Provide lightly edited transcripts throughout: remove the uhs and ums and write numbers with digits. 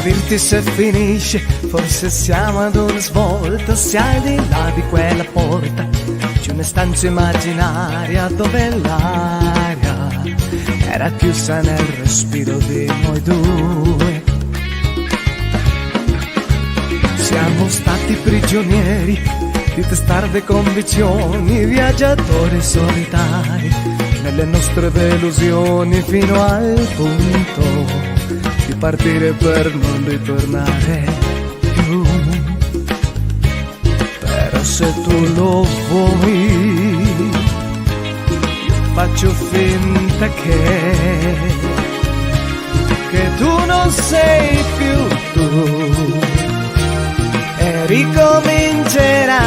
dirti se finisce, forse siamo ad una svolta, se al di là di quella porta c'è una stanza immaginaria dove l'aria era chiusa nel respiro di noi due. Siamo stati prigionieri di testarde convinzioni, viaggiatori solitari nelle nostre delusioni, fino al punto di partire per non ritornare più. Però se tu lo vuoi, io faccio finta che tu non sei più tu, e ricomincerà.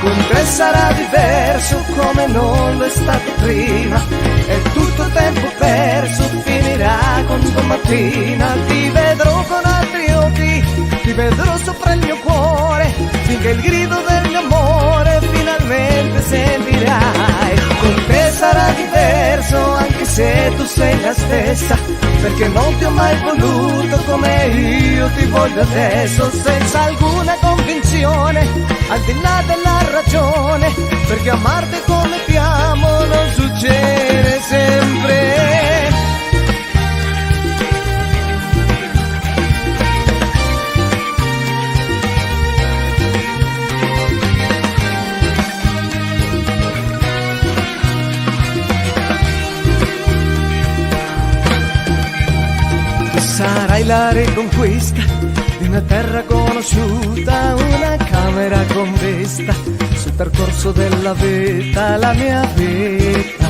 Con te sarà diverso come non lo è stato prima, e tutto tempo perso finirà con domattina. Ti vedrò con altri occhi, ti vedrò sopra il mio cuore, finché il grido del mio amore finalmente sentirai. Con te sarà diverso anche se tu sei la stessa, perché non ti ho mai voluto come io ti voglio adesso, senza alcuna convinzione, al di là della ragione, perché amarti come ti amo non succede sempre. Sarai la riconquista di una terra conosciuta, una camera con vista sul percorso della vita, la mia vita,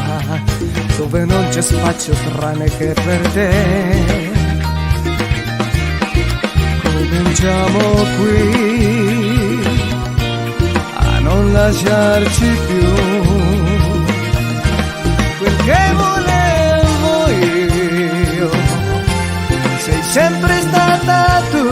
dove non c'è spazio tranne che per te. Cominciamo qui a non lasciarci più, quel che volevo io sei sempre stata tu.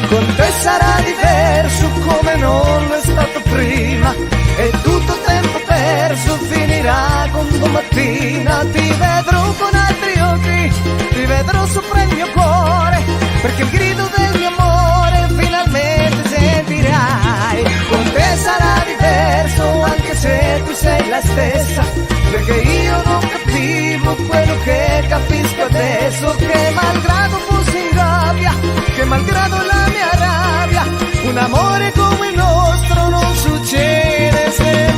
Con te sarà diverso come non è stato prima, e tutto tempo perso finirà con domattina. Ti vedrò con altri occhi, ti vedrò sopra il mio cuore, perché il grido del mio amore finalmente sentirai. Con te sarà diverso anche se tu sei la stessa, perché io non capivo quello che capisco adesso, che malgrado fossi in gabbia, che malgrado la mia rabbia, un amore come il nostro non succede sempre.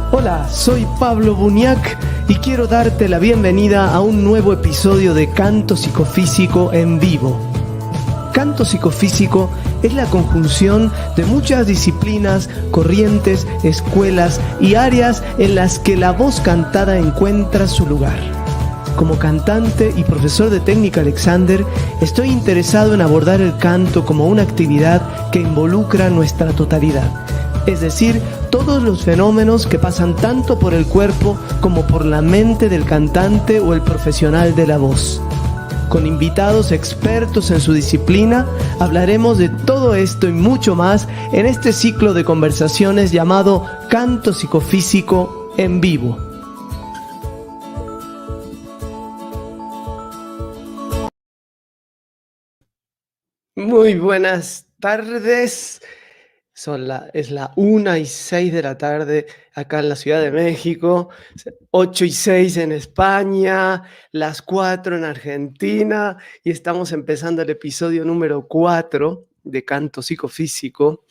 Hola, soy Pablo Buñac y quiero darte la bienvenida a un nuevo episodio de Canto Psicofísico en vivo. Canto psicofísico es la conjunción de muchas disciplinas, corrientes, escuelas y áreas en las que la voz cantada encuentra su lugar. Como cantante y profesor de técnica Alexander, estoy interesado en abordar el canto como una actividad que involucra nuestra totalidad, es decir, todos los fenómenos que pasan tanto por el cuerpo como por la mente del cantante o el profesional de la voz. Con invitados expertos en su disciplina, hablaremos de todo esto y mucho más en este ciclo de conversaciones llamado Canto Psicofísico en Vivo. Muy buenas tardes. Es la 1:06 de la tarde acá en la Ciudad de México, 8:06 en España, las 4 en Argentina y estamos empezando el episodio número 4 de Canto Psicofísico.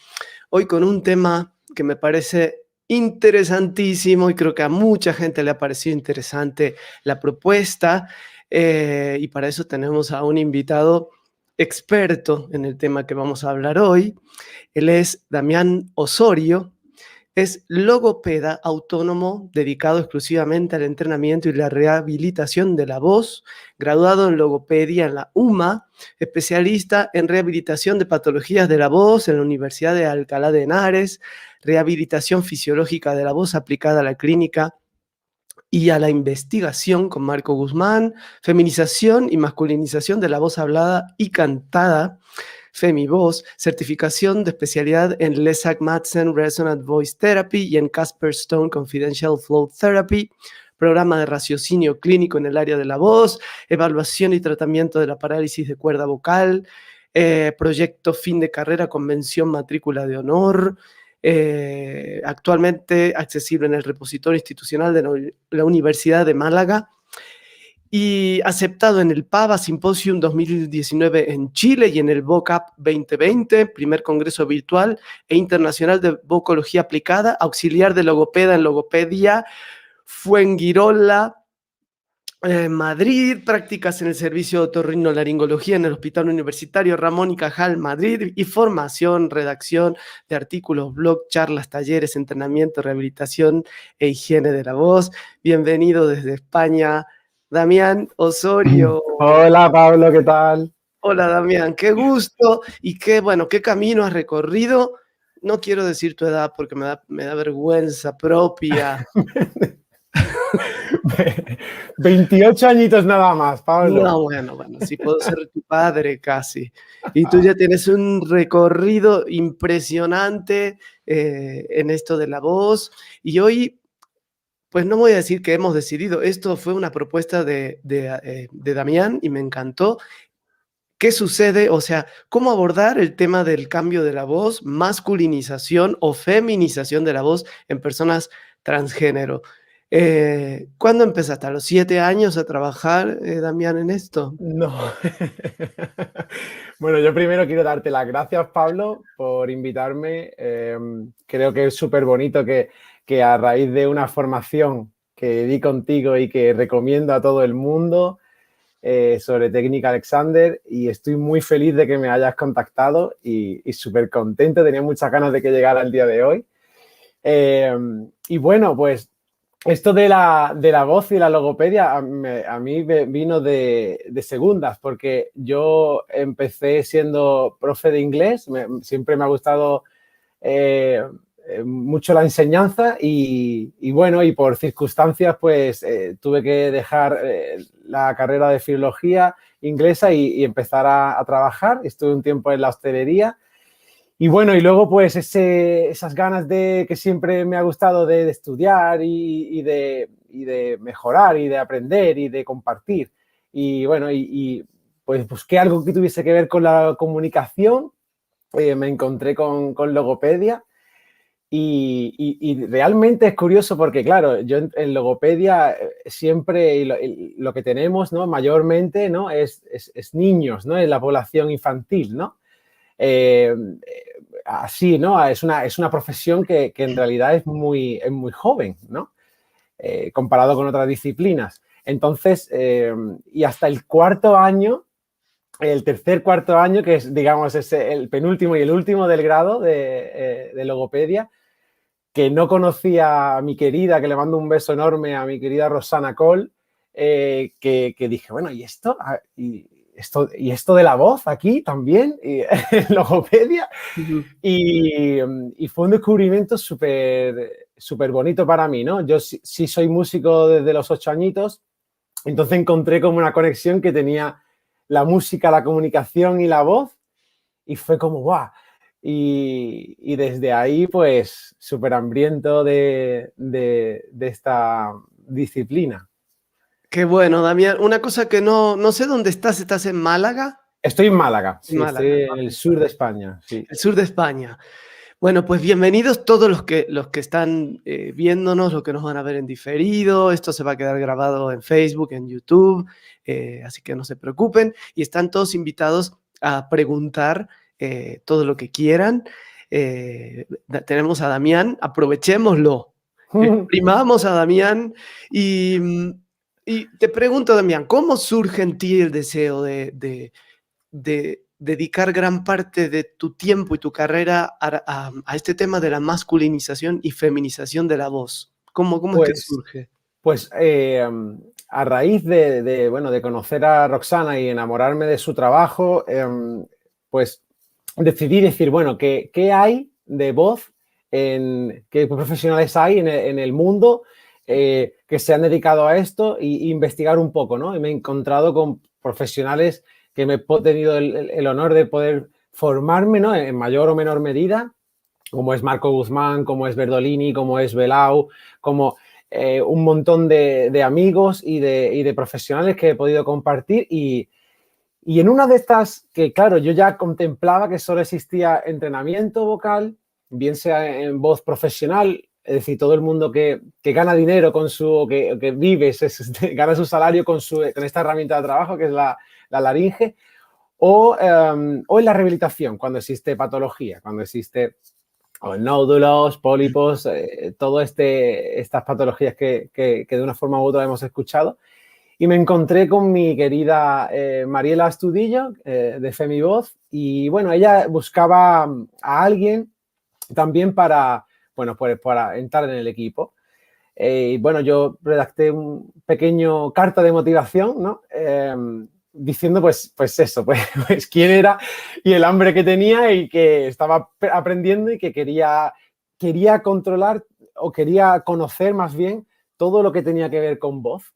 Hoy con un tema que me parece interesantísimo y creo que a mucha gente le ha parecido interesante la propuesta, y para eso tenemos a un invitado experto en el tema que vamos a hablar hoy. Él es Damián Osorio, es logopeda autónomo dedicado exclusivamente al entrenamiento y la rehabilitación de la voz, graduado en logopedia en la UMA, especialista en rehabilitación de patologías de la voz en la Universidad de Alcalá de Henares, rehabilitación fisiológica de la voz aplicada a la clínica y a la investigación con Marco Guzmán, feminización y masculinización de la voz hablada y cantada, FemiVoz, certificación de especialidad en Lesak Madsen Resonant Voice Therapy y en Casper Stone Confidential Flow Therapy, programa de raciocinio clínico en el área de la voz, evaluación y tratamiento de la parálisis de cuerda vocal, proyecto fin de carrera con mención matrícula de honor, actualmente accesible en el repositorio institucional de la Universidad de Málaga y aceptado en el PAVA Symposium 2019 en Chile y en el VOCAP 2020, primer congreso virtual e internacional de vocología aplicada, auxiliar de logopeda en logopedia, Fuengirola, Madrid, prácticas en el servicio de otorrinolaringología en el Hospital Universitario Ramón y Cajal, Madrid, y formación, redacción de artículos, blog, charlas, talleres, entrenamiento, rehabilitación e higiene de la voz. Bienvenido desde España, Damián Osorio. Hola Pablo, ¿qué tal? Hola Damián, qué gusto y qué camino has recorrido. No quiero decir tu edad porque me da vergüenza propia. 28 añitos nada más, Pablo. No, bueno, sí puedo ser tu padre casi. Y tú ya tienes un recorrido impresionante en esto de la voz. Y hoy, pues no voy a decir que hemos decidido, esto fue una propuesta de Damián y me encantó. ¿Qué sucede? O sea, ¿cómo abordar el tema del cambio de la voz, masculinización o feminización de la voz en personas transgénero? ¿Cuándo empezaste? ¿A los 7 años a trabajar, Damián, en esto? No. Bueno, yo primero quiero darte las gracias, Pablo, por invitarme. Creo que es súper bonito que a raíz de una formación que di contigo y que recomiendo a todo el mundo sobre técnica Alexander, y estoy muy feliz de que me hayas contactado y súper contento. Tenía muchas ganas de que llegara el día de hoy. Y bueno, pues esto de la voz y la logopedia a mí vino de segundas, porque yo empecé siendo profe de inglés, siempre me ha gustado mucho la enseñanza y bueno, y por circunstancias pues tuve que dejar la carrera de filología inglesa y empezar a trabajar. Estuve un tiempo en la hostelería. Y bueno, y luego pues esas ganas que siempre me ha gustado de estudiar y de mejorar y de aprender y de compartir. Y bueno, pues busqué algo que tuviese que ver con la comunicación. Me encontré con logopedia y realmente es curioso porque, claro, yo en logopedia siempre lo que tenemos, ¿no? Mayormente, ¿no? Es niños, ¿no? En la población infantil, ¿no? Así, ¿no? Es una profesión que en realidad es muy joven, ¿no? Comparado con otras disciplinas. Entonces, y hasta el cuarto año, el tercer cuarto año, que es, digamos, es el penúltimo y el último del grado de logopedia, que no conocía a mi querida, que le mando un beso enorme a mi querida Rosana Cole, que dije, bueno, ¿y esto? ¿Y esto de la voz aquí también? ¿Y logopedia? Uh-huh. Y fue un descubrimiento súper bonito para mí, ¿no? Yo sí soy músico desde los 8 añitos, entonces encontré como una conexión que tenía la música, la comunicación y la voz, y fue como, ¡guau! Y desde ahí, pues, súper hambriento de esta disciplina. Qué bueno, Damián. Una cosa que no sé dónde estás. ¿Estás en Málaga? Estoy en Málaga, sí, Málaga, estoy en el sur de España, sí. el sur de España. Bueno, pues bienvenidos todos los que están viéndonos, los que nos van a ver en diferido. Esto se va a quedar grabado en Facebook, en YouTube, así que no se preocupen. Y están todos invitados a preguntar todo lo que quieran. Tenemos a Damián, aprovechémoslo. Exprimamos a Damián y te pregunto, Damián, ¿cómo surge en ti el deseo de dedicar gran parte de tu tiempo y tu carrera a este tema de la masculinización y feminización de la voz? ¿Cómo es que surge? Pues a raíz bueno, de conocer a Roxana y enamorarme de su trabajo, pues decidí decir, bueno, ¿qué hay de voz? ¿Qué profesionales hay en el mundo que se han dedicado a esto? Y investigar un poco, ¿no? Y me he encontrado con profesionales que me he tenido el honor de poder formarme, ¿no? En mayor o menor medida, como es Marco Guzmán, como es Berdolini, como es Belau, como un montón de amigos y de profesionales que he podido compartir y en una de estas, que claro, yo ya contemplaba que solo existía entrenamiento vocal, bien sea en voz profesional, es decir, todo el mundo que gana dinero con que vive, gana su salario con esta herramienta de trabajo que es la laringe, o en la rehabilitación, cuando existe patología, cuando existe nódulos, pólipos, todas estas patologías que de una forma u otra hemos escuchado. Y me encontré con mi querida Mariela Astudillo de Femivoz y bueno, ella buscaba a alguien también para entrar en el equipo. Y bueno, yo redacté un pequeño carta de motivación, ¿no? Diciendo pues eso, pues quién era y el hambre que tenía y que estaba aprendiendo y que quería controlar o quería conocer más bien todo lo que tenía que ver con voz,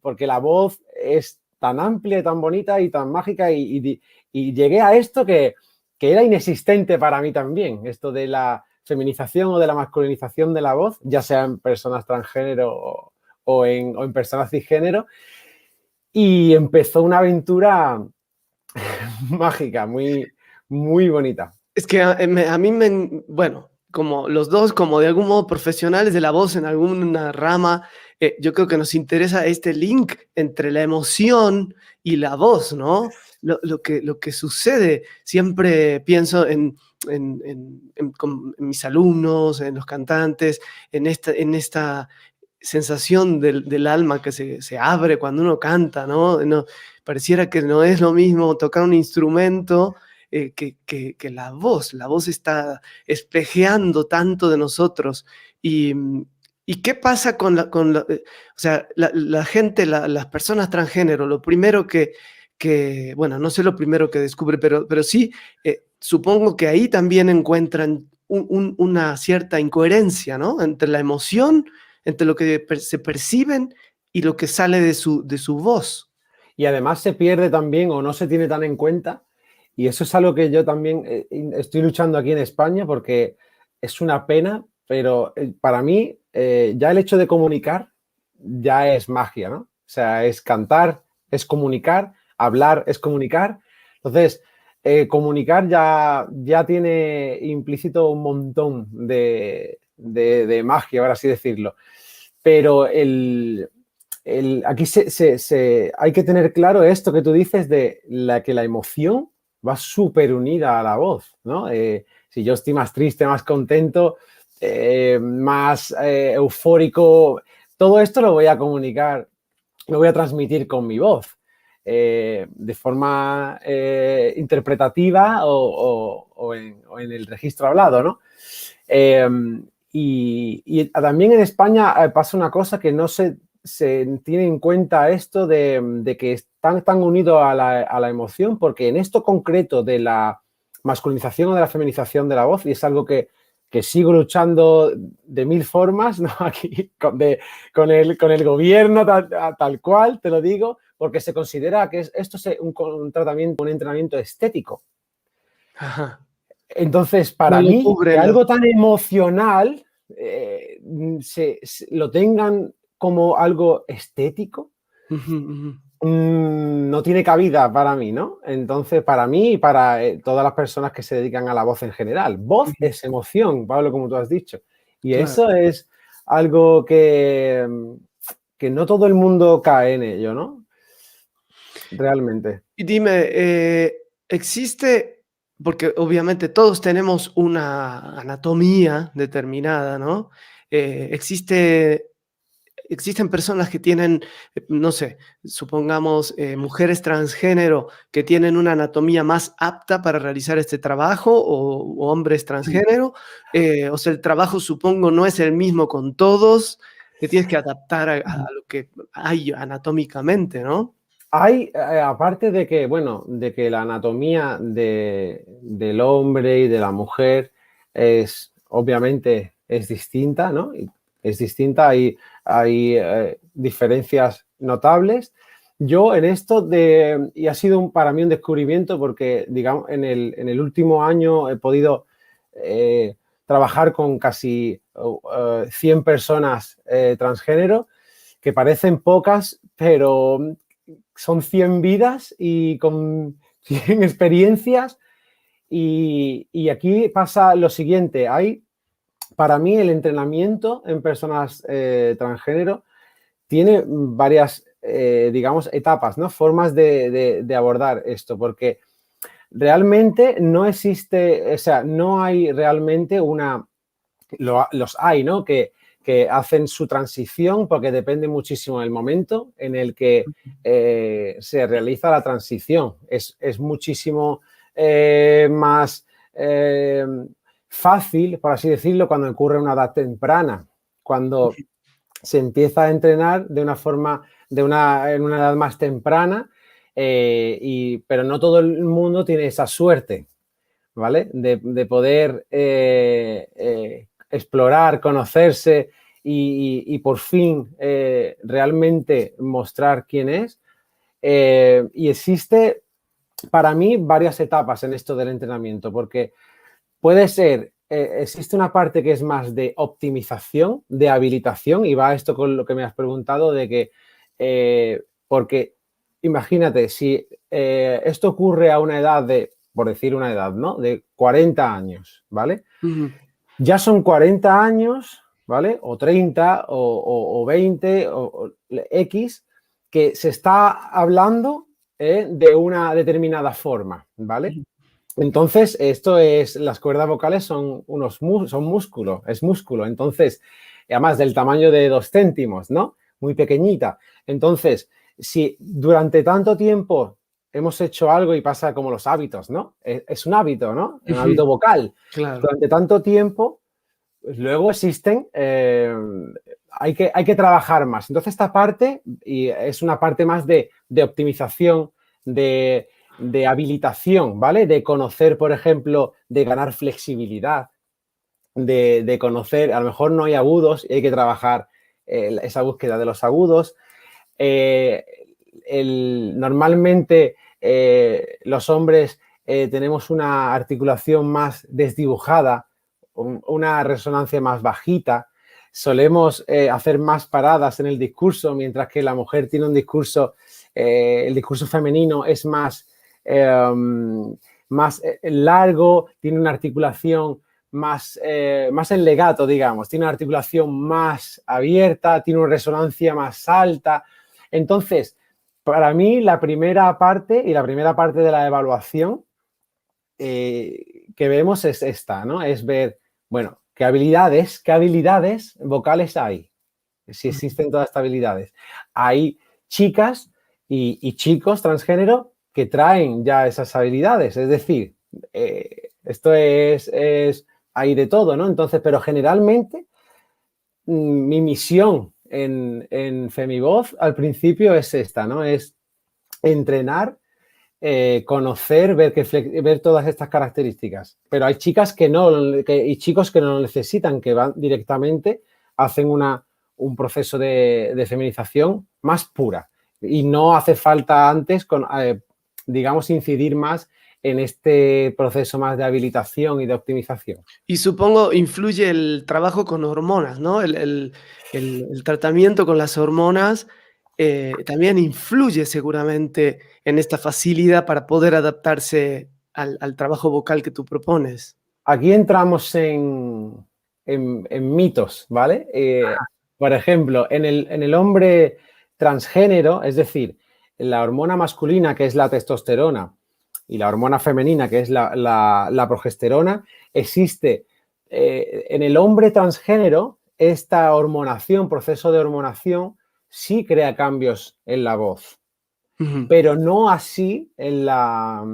porque la voz es tan amplia y tan bonita y tan mágica y llegué a esto que era inexistente para mí también, esto de la feminización o de la masculinización de la voz, ya sea en personas transgénero o en personas cisgénero, y empezó una aventura mágica, muy, muy bonita. Es que a mí bueno, como los dos, como de algún modo profesionales de la voz en alguna rama, yo creo que nos interesa este link entre la emoción y la voz, ¿no? Lo que sucede, siempre pienso en mis alumnos, en los cantantes, en esta sensación del alma que se abre cuando uno canta, ¿no? Pareciera que no es lo mismo tocar un instrumento que la voz. La voz está espejeando tanto de nosotros. ¿Y qué pasa con o sea, la gente, las personas transgénero? Lo primero bueno, no sé lo primero que descubre, pero sí, supongo que ahí también encuentran una cierta incoherencia, ¿no? Entre la emoción, entre lo que se perciben y lo que sale de su voz. Y además se pierde también o no se tiene tan en cuenta. Y eso es algo que yo también estoy luchando aquí en España porque es una pena, pero para mí ya el hecho de comunicar ya es magia, ¿no? O sea, es cantar, es comunicar, hablar es comunicar. Entonces, comunicar ya tiene implícito un montón de magia, por así decirlo. Pero aquí hay que tener claro esto que tú dices de que la emoción va súper unida a la voz, ¿no? Si yo estoy más triste, más contento, más eufórico, todo esto lo voy a comunicar, lo voy a transmitir con mi voz, de forma interpretativa o en el registro hablado, ¿no? Y también en España pasa una cosa que no se tiene en cuenta esto de que están tan unidos a la emoción, porque en esto concreto de la masculinización o de la feminización de la voz, y es algo que sigo luchando de mil formas, ¿no? Aquí con el gobierno tal cual, te lo digo, porque se considera que esto es un tratamiento, un entrenamiento estético. Ajá. Entonces, para mí, que algo tan emocional lo tengan como algo estético, no tiene cabida para mí, ¿no? Entonces, para mí y para todas las personas que se dedican a la voz en general. Voz es emoción, Pablo, como tú has dicho. Y Claro. eso es algo que no todo el mundo cae en ello, ¿no? Realmente. Y dime, existe, porque obviamente todos tenemos una anatomía determinada, ¿no? Existen personas que tienen, no sé, supongamos mujeres transgénero que tienen una anatomía más apta para realizar este trabajo o hombres transgénero. O sea, el trabajo supongo no es el mismo con todos, te tienes que adaptar a lo que hay anatómicamente, ¿no? Hay, aparte de que, bueno, de que la anatomía del hombre y de la mujer obviamente es distinta, ¿no? Es distinta, hay diferencias notables. Yo en esto y ha sido para mí un descubrimiento porque, digamos, en el último año he podido trabajar con casi 100 personas transgénero, que parecen pocas, pero son 100 vidas y con 100 experiencias. Y aquí pasa lo siguiente, para mí el entrenamiento en personas transgénero tiene varias, digamos, etapas, ¿no? Formas de abordar esto, porque realmente no existe, o sea, no hay realmente los hay, ¿no? Que hacen su transición porque depende muchísimo del momento en el que se realiza la transición. Es muchísimo más fácil, por así decirlo, cuando ocurre una edad temprana, cuando se empieza a entrenar de una forma, en una edad más temprana, pero no todo el mundo tiene esa suerte, ¿vale? De poder explorar, conocerse y por fin realmente mostrar quién es. Y existe para mí varias etapas en esto del entrenamiento, porque puede ser, existe una parte que es más de optimización, de habilitación, y va esto con lo que me has preguntado, de que, porque imagínate, si esto ocurre a una edad por decir una edad, ¿no? De 40 años, ¿vale? Ya son 40 años, ¿vale? O 30 o 20 o X, que se está hablando de una determinada forma, ¿vale? Entonces, las cuerdas vocales son músculo, es músculo. Entonces, además del tamaño de 2 céntimos, ¿no? Muy pequeñita. Entonces, si durante tanto tiempo hemos hecho algo y pasa como los hábitos, ¿no? Es un hábito, ¿no? Un hábito vocal. Claro. Durante tanto tiempo, pues luego existen, hay que trabajar más. Entonces, esta parte es una parte más de optimización, de habilitación, ¿vale? De conocer, por ejemplo, de ganar flexibilidad, de conocer, a lo mejor no hay agudos y hay que trabajar esa búsqueda de los agudos. Normalmente los hombres tenemos una articulación más desdibujada, una resonancia más bajita, solemos hacer más paradas en el discurso, mientras que la mujer tiene un discurso, el discurso femenino es más largo, tiene una articulación más en legato, digamos, tiene una articulación más abierta, tiene una resonancia más alta. Entonces, para mí, la primera parte de la evaluación que vemos es esta, ¿no? Es ver, bueno, qué habilidades vocales hay, si existen todas estas habilidades. Hay chicas y chicos transgénero que traen ya esas habilidades, es decir, esto hay de todo, ¿no? Entonces, pero generalmente mi misión en Femivoz al principio es esta, ¿no? Es entrenar, conocer, ver todas estas características. Pero hay chicas y chicos que no lo necesitan, que van directamente, hacen un proceso de feminización más pura. Y no hace falta antes, digamos, incidir más en este proceso más de habilitación y de optimización. Y supongo influye el trabajo con hormonas, ¿no? El tratamiento con las hormonas también influye seguramente en esta facilidad para poder adaptarse al trabajo vocal que tú propones. Aquí entramos en mitos, ¿vale? Por ejemplo, en el hombre transgénero, es decir, la hormona masculina, que es la testosterona, y la hormona femenina, que es la progesterona, existe en el hombre transgénero, esta hormonación, proceso de hormonación, sí crea cambios en la voz, Ujú. pero no así en la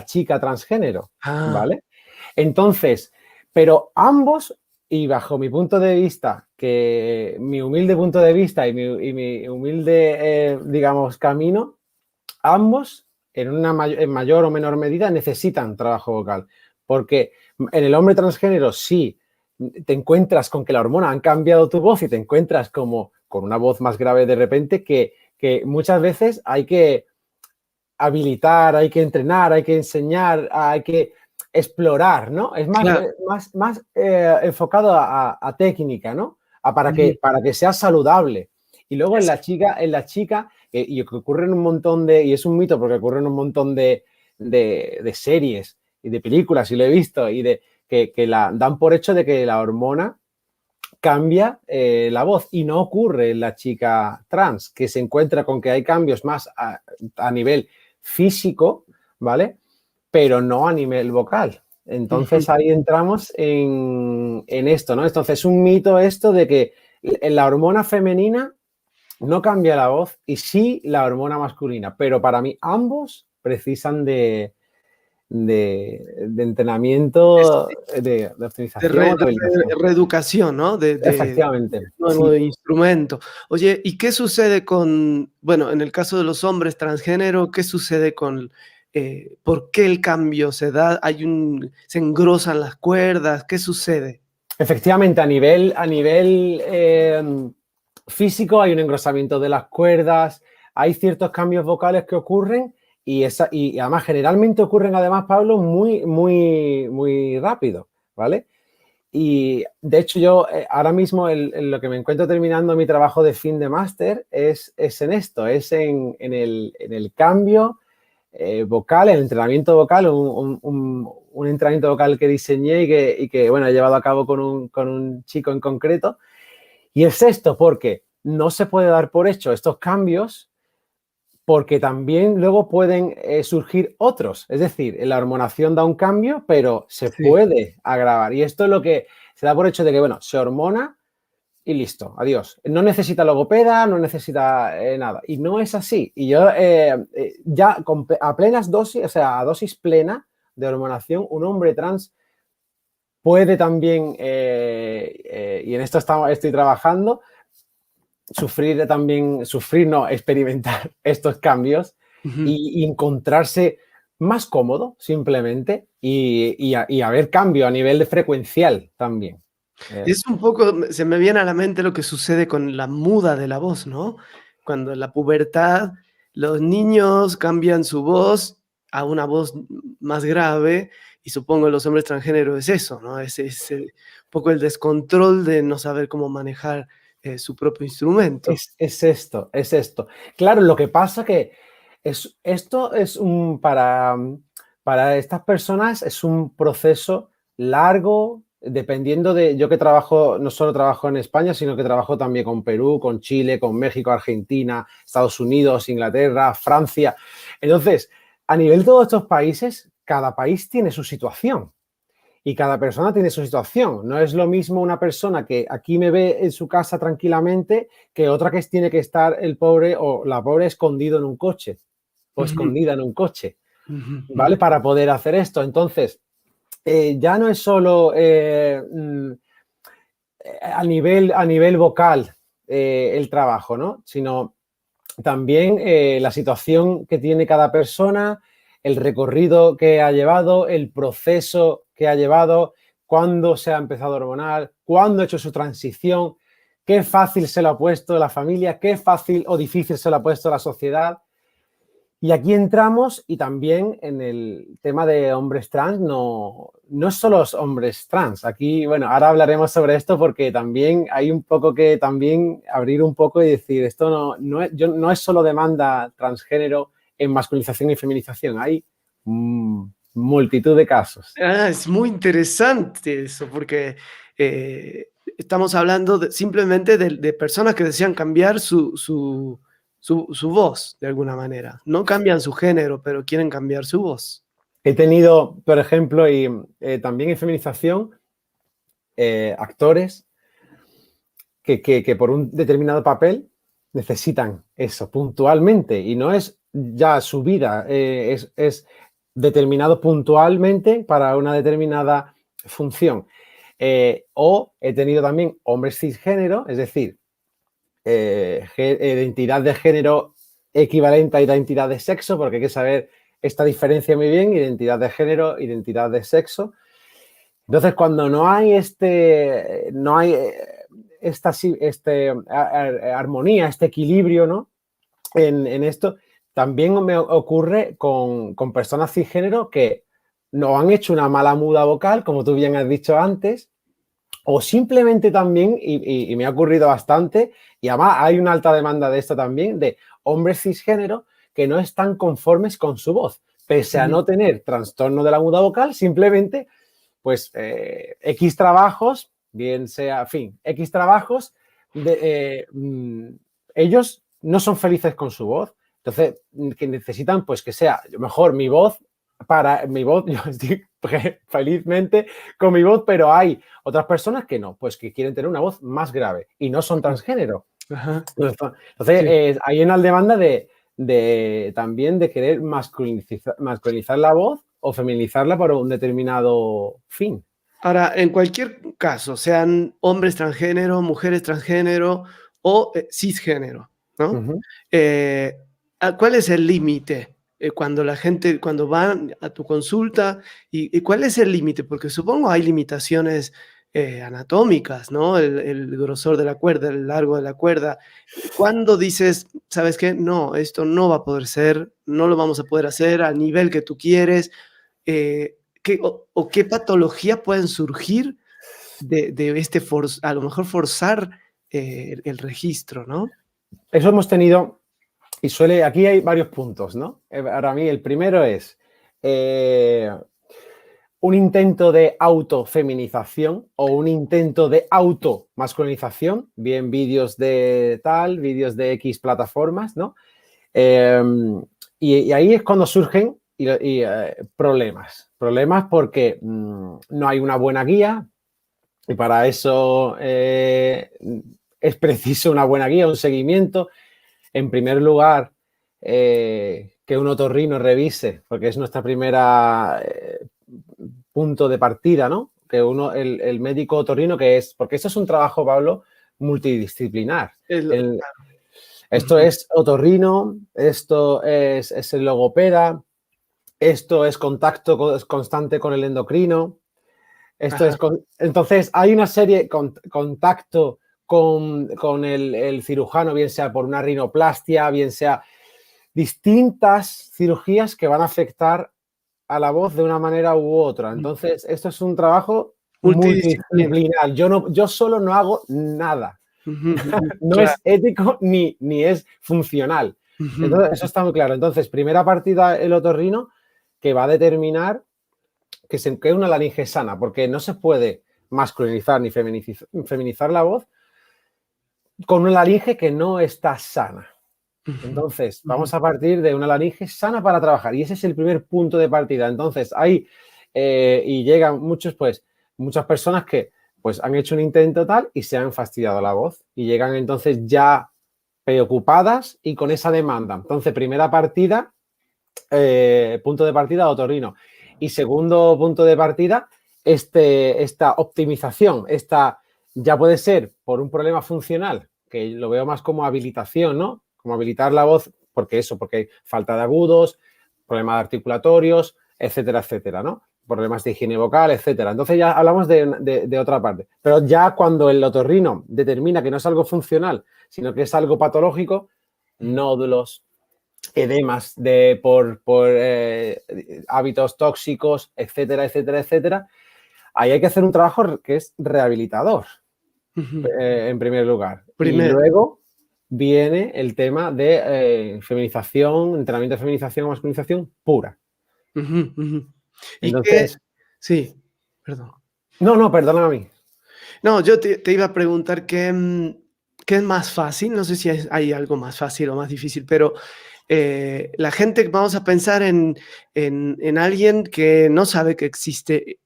chica transgénero, Ah, ¿vale? Entonces, pero ambos, y bajo mi punto de vista, que mi humilde punto de vista y mi humilde, digamos, camino, ambos en mayor o menor medida necesitan trabajo vocal, porque en el hombre transgénero sí te encuentras con que la hormona han cambiado tu voz y te encuentras como con una voz más grave de repente que muchas veces hay que habilitar, hay que entrenar, hay que enseñar, hay que explorar, ¿no? Es más, claro. más enfocado a técnica, ¿no? Para Ujú. que sea saludable. Y luego Es en la chica, y que ocurre en un montón y es un mito porque ocurre en un montón de series y de películas, y lo he visto, y que la dan por hecho de que la hormona cambia la voz, y no ocurre en la chica trans, que se encuentra con que hay cambios más a nivel físico, ¿vale? Pero no a nivel vocal. Ujú. Entonces ahí entramos en esto, ¿no? Entonces es un mito esto de que la hormona femenina no cambia la voz y sí la hormona masculina, pero para mí ambos precisan de entrenamiento, de De optimización o de habilitación. reeducación, ¿no? De Efectivamente, nuevo sí. instrumento. Oye, ¿y qué sucede con, bueno, en el caso de los hombres transgénero, qué sucede con, por qué el cambio se da? ¿Se engrosan las cuerdas? ¿Qué sucede? Efectivamente, a nivel físico hay un engrosamiento de las cuerdas, hay ciertos cambios vocales que ocurren y además generalmente ocurren además, Pablo, muy, muy, muy rápido, ¿vale? Y de hecho yo ahora mismo en lo que me encuentro terminando mi trabajo de fin de máster es en esto, es en el cambio vocal, el entrenamiento vocal, un entrenamiento vocal que diseñé y que, bueno, he llevado a cabo con un chico en concreto. Y es esto, porque no se puede dar por hecho estos cambios, porque también luego pueden surgir otros. Es decir, la hormonación da un cambio, pero se Sí. puede agravar. Y esto es lo que se da por hecho de que, bueno, se hormona y listo, adiós. No necesita logopeda, no necesita nada. Y no es así. Y yo ya a plenas dosis, o sea, a dosis plena de hormonación, un hombre trans puede también, y en esto estoy trabajando, experimentar estos cambios Ujú. y encontrarse más cómodo simplemente y haber cambio a nivel de frecuencial también. Eh, Es un poco, se me viene a la mente lo que sucede con la muda de la voz, ¿no? Cuando en la pubertad los niños cambian su voz a una voz más grave y supongo en los hombres transgénero es eso, ¿no? Es un poco el descontrol de no saber cómo manejar su propio instrumento. Es esto, es esto. Claro, lo que pasa que esto es para estas personas es un proceso largo, dependiendo de, yo que trabajo, no solo trabajo en España, sino que trabajo también con Perú, con Chile, con México, Argentina, Estados Unidos, Inglaterra, Francia. Entonces, a nivel de todos estos países, cada país tiene su situación. Y cada persona tiene su situación. No es lo mismo una persona que aquí me ve en su casa tranquilamente que otra que tiene que estar el pobre o la pobre escondido en un coche o Ujú, escondida en un coche, ujú, ujú. ¿vale? Para poder hacer esto. Entonces, ya no es solo a nivel vocal el trabajo, ¿no? Sino también la situación que tiene cada persona, el recorrido que ha llevado, el proceso que ha llevado, cuándo se ha empezado a hormonar, cuándo ha hecho su transición, qué fácil se lo ha puesto la familia, qué fácil o difícil se lo ha puesto la sociedad. Y aquí entramos y también en el tema de hombres trans, no es solo los hombres trans. Aquí, bueno, ahora hablaremos sobre esto porque también hay un poco que también abrir un poco y decir, esto no es solo demanda transgénero en masculinización y feminización, hay multitud de casos. Es muy interesante eso, porque estamos hablando simplemente de personas que desean cambiar su voz de alguna manera. No cambian su género, pero quieren cambiar su voz. He tenido, por ejemplo, y también en feminización, actores que por un determinado papel necesitan eso puntualmente y no es ya su vida, es determinado puntualmente para una determinada función. O he tenido también hombres cisgénero, es decir, identidad de género equivalente a identidad de sexo, porque hay que saber esta diferencia muy bien, identidad de género, identidad de sexo. Entonces, cuando no hay esta armonía, este equilibrio, ¿no? En esto, también me ocurre con personas cisgénero que no han hecho una mala muda vocal, como tú bien has dicho antes, o simplemente también, y me ha ocurrido bastante, y además hay una alta demanda de esto también, de hombres cisgénero que no están conformes con su voz, pese a no tener trastorno de la muda vocal, simplemente, pues, X trabajos, bien sea, en fin, X trabajos, ellos no son felices con su voz, entonces, que necesitan, pues, que sea mejor mi voz, yo estoy felizmente con mi voz, pero hay otras personas que no, pues que quieren tener una voz más grave y no son transgénero. Ajá. Entonces sí. Hay una demanda también de querer masculinizar la voz o feminizarla para un determinado fin. Ahora, en cualquier caso, sean hombres transgénero, mujeres transgénero o cisgénero, ¿no? Uh-huh. ¿Cuál es el límite cuando van a tu consulta? ¿Y cuál es el límite? Porque supongo hay limitaciones anatómicas, ¿no? El grosor de la cuerda, el largo de la cuerda. ¿Cuándo dices, sabes qué? No, esto no va a poder ser, no lo vamos a poder hacer al nivel que tú quieres? ¿Qué patología pueden surgir de a lo mejor forzar el registro, ¿no? Eso hemos tenido, y aquí hay varios puntos, ¿no? Para mí el primero es un intento de autofeminización o un intento de automasculinización, bien vídeos de X plataformas, ¿no? Y ahí es cuando surgen problemas porque no hay una buena guía y para eso es preciso una buena guía, un seguimiento. En primer lugar, que un otorrino revise, porque es nuestra primera punto de partida, ¿no? Que el médico otorrino porque esto es un trabajo, Pablo, multidisciplinar. Esto es otorrino, esto es el logopeda, esto es contacto constante con el endocrino. Entonces, hay una serie contacto con el cirujano, bien sea por una rinoplastia, bien sea distintas cirugías que van a afectar a la voz de una manera u otra. Entonces, esto es un trabajo multidisciplinar. Yo solo no hago nada. No es ético ni es funcional. Entonces, eso está muy claro. Entonces, primera partida, el otorrino, que va a determinar que es una laringe sana, porque no se puede masculinizar ni feminizar la voz con una laringe que no está sana. Entonces, vamos a partir de una laringe sana para trabajar y ese es el primer punto de partida. Entonces, ahí y llegan muchas personas que pues han hecho un intento tal y se han fastidiado la voz y llegan entonces ya preocupadas y con esa demanda. Entonces, primera partida, punto de partida, otorrino. Y segundo punto de partida, esta optimización, ya puede ser por un problema funcional, que lo veo más como habilitación, ¿no? Como habilitar la voz, porque hay falta de agudos, problemas articulatorios, etcétera, etcétera, ¿no? Problemas de higiene vocal, etcétera. Entonces ya hablamos de otra parte. Pero ya cuando el otorrino determina que no es algo funcional, sino que es algo patológico, nódulos, edemas por hábitos tóxicos, etcétera, etcétera, etcétera. Ahí hay que hacer un trabajo que es rehabilitador, en primer lugar. Y luego viene el tema de feminización, entrenamiento de feminización o masculinización pura. ¿Y entonces, sí, perdón. No, perdóname a mí. No, yo te iba a preguntar qué es más fácil, no sé si hay algo más fácil o más difícil, pero la gente, vamos a pensar en alguien que no sabe que existe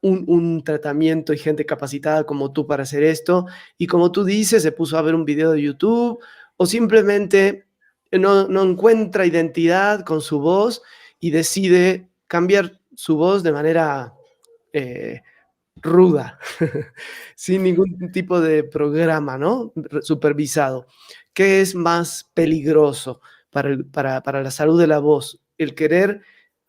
un tratamiento y gente capacitada como tú para hacer esto, y como tú dices, se puso a ver un video de YouTube o simplemente no encuentra identidad con su voz y decide cambiar su voz de manera ruda, sin ningún tipo de programa, ¿no? Supervisado. ¿Qué es más peligroso para la salud de la voz? ¿El querer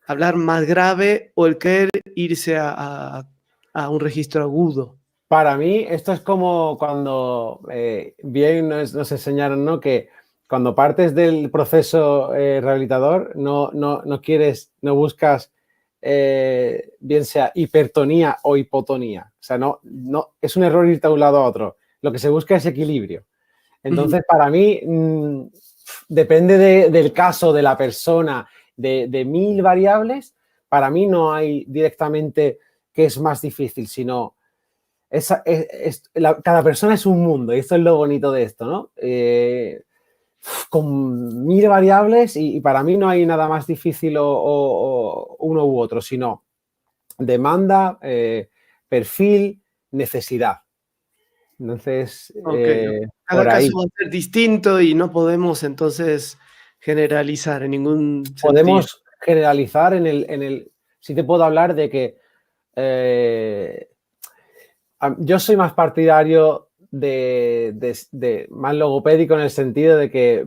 hablar más grave o el querer irse a un registro agudo? Para mí, esto es como cuando bien nos enseñaron, ¿no? Que cuando partes del proceso rehabilitador, no buscas bien sea hipertonía o hipotonía. O sea, no, es un error irte a un lado a otro. Lo que se busca es equilibrio. Entonces, para mí, depende del caso, de la persona, de 1000 variables. Para mí no hay directamente qué es más difícil, sino cada persona es un mundo y esto es lo bonito de esto, ¿no? Con 1000 variables y para mí no hay nada más difícil o uno u otro, sino demanda, perfil, necesidad. Entonces, cada caso va a ser distinto y no podemos entonces generalizar en ningún sentido. Podemos generalizar sí te puedo hablar de que yo soy más partidario de más logopédico en el sentido de que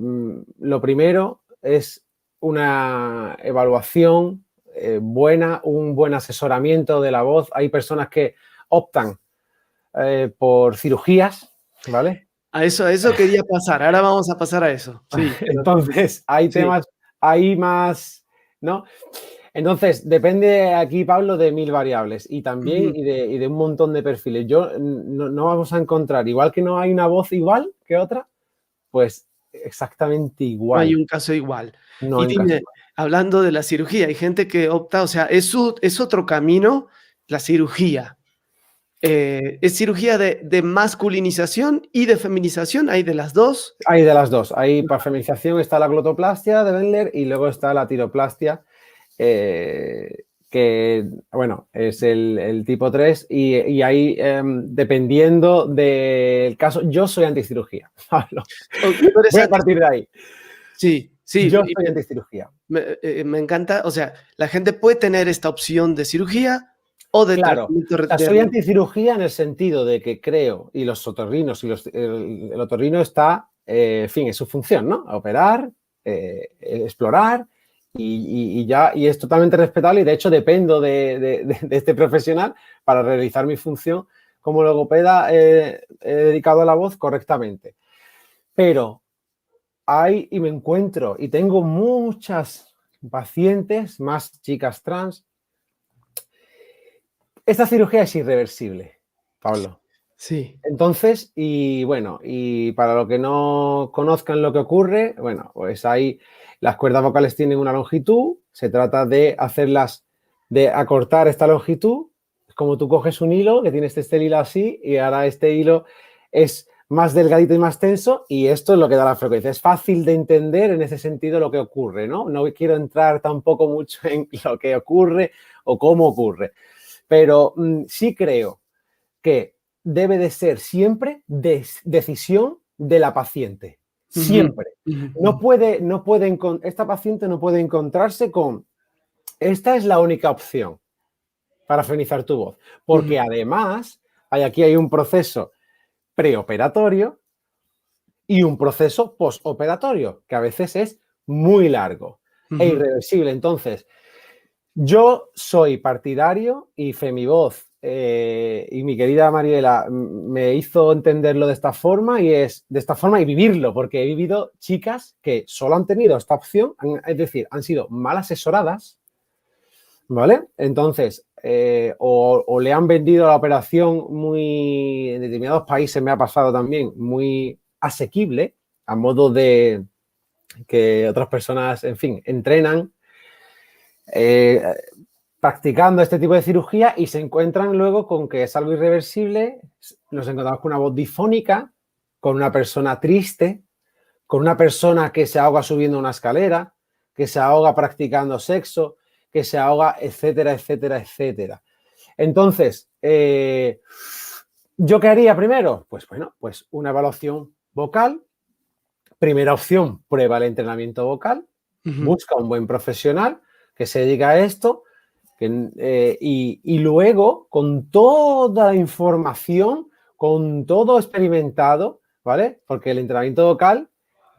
lo primero es una evaluación buena, un buen asesoramiento de la voz. Hay personas que optan por cirugías, ¿vale? A eso quería pasar. Ahora vamos a pasar a eso. Sí. Entonces, hay temas, hay más, ¿no? Entonces, depende aquí, Pablo, de 1000 variables y también y de un montón de perfiles. No vamos a encontrar, igual que no hay una voz igual que otra, pues exactamente igual. No hay un caso igual. No y dime, hablando de la cirugía, hay gente que opta, o sea, es otro camino, la cirugía. ¿Es cirugía de masculinización y de feminización? ¿Hay de las dos? Hay de las dos. Hay para feminización está la glotoplastia de Wendler y luego está la tiroplastia, que, bueno, es el tipo 3 y ahí, dependiendo del caso, yo soy anticirugía, Pablo. Voy a partir de ahí. Sí. Yo soy anticirugía. Me encanta, o sea, la gente puede tener esta opción de cirugía o de tratamiento. O sea, soy anticirugía en el sentido de que creo, y los otorrinos, el otorrino está, en fin, es su función, ¿no? Operar, explorar, y es totalmente respetable y de hecho dependo de este profesional para realizar mi función como logopeda dedicado a la voz correctamente. Pero y me encuentro y tengo muchas pacientes, más chicas trans. Esta cirugía es irreversible, Pablo. Sí. Entonces, y bueno, y para los que no conozcan lo que ocurre, bueno, pues ahí las cuerdas vocales tienen una longitud, se trata de de acortar esta longitud. Es como tú coges un hilo que tienes este hilo así y ahora este hilo es más delgadito y más tenso y esto es lo que da la frecuencia. Es fácil de entender en ese sentido lo que ocurre, ¿no? No quiero entrar tampoco mucho en lo que ocurre o cómo ocurre, pero sí creo que debe de ser siempre decisión de la paciente. Siempre. Esta paciente no puede encontrarse con esta es la única opción para feminizar tu voz. Porque además, aquí hay un proceso preoperatorio y un proceso postoperatorio, que a veces es muy largo e irreversible. Entonces, yo soy partidario y Femivoz y mi querida Mariela me hizo entenderlo de esta forma y vivirlo, porque he vivido chicas que solo han tenido esta opción, es decir, han sido mal asesoradas, ¿vale? Entonces, o le han vendido la operación muy, en determinados países me ha pasado también, muy asequible, a modo de que otras personas, en fin, entrenan practicando este tipo de cirugía y se encuentran luego con que es algo irreversible. Nos encontramos con una voz difónica, con una persona triste, con una persona que se ahoga subiendo una escalera, que se ahoga practicando sexo, que se ahoga, etcétera, etcétera, etcétera. Entonces, ¿yo qué haría primero? Pues bueno, pues una evaluación vocal. Primera opción, prueba el entrenamiento vocal, busca un buen profesional que se dedica a esto y luego, con toda la información, con todo experimentado, ¿vale? Porque el entrenamiento vocal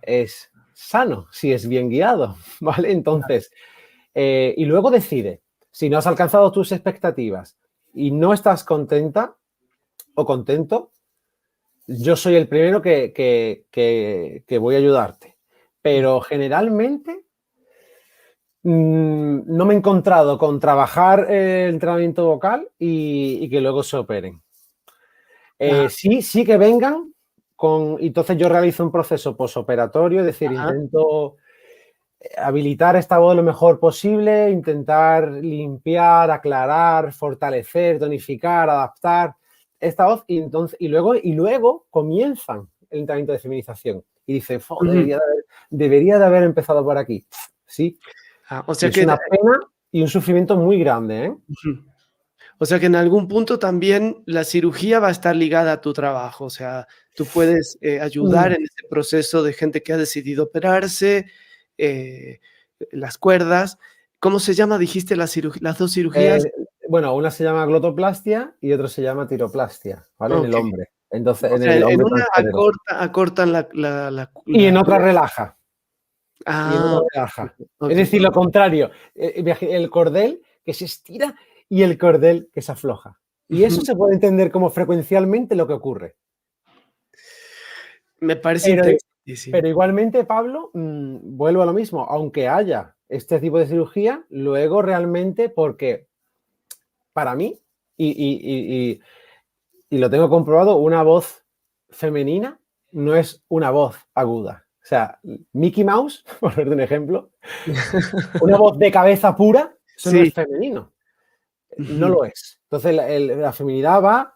es sano si es bien guiado, ¿vale? Entonces, y luego decide, si no has alcanzado tus expectativas y no estás contenta o contento, yo soy el primero que voy a ayudarte. Pero generalmente no me he encontrado con trabajar el entrenamiento vocal y que luego se operen. Sí que vengan entonces yo realizo un proceso posoperatorio, es decir, intento habilitar esta voz lo mejor posible, intentar limpiar, aclarar, fortalecer, tonificar, adaptar esta voz y luego comienzan el entrenamiento de feminización y dicen, debería de haber empezado por aquí. Sí. O sea es una pena y un sufrimiento muy grande, ¿eh? O sea que en algún punto también la cirugía va a estar ligada a tu trabajo. O sea, tú puedes ayudar en ese proceso de gente que ha decidido operarse, las cuerdas. ¿Cómo se llama? Dijiste las dos cirugías. Bueno, una se llama glotoplastia y otra se llama tiroplastia, ¿vale? En el hombre. Entonces, o sea, en una acortan la y en otra relaja. Y en otra relaja. Es decir, lo contrario. El cordel que se estira y el cordel que se afloja. Y eso se puede entender como frecuencialmente lo que ocurre. Me parece interesantísimo. Pero igualmente, Pablo, vuelvo a lo mismo. Aunque haya este tipo de cirugía, luego realmente, porque para mí, y lo tengo comprobado, una voz femenina no es una voz aguda. O sea, Mickey Mouse, por darte un ejemplo, una voz de cabeza pura, eso no es femenino. No lo es. Entonces, la feminidad va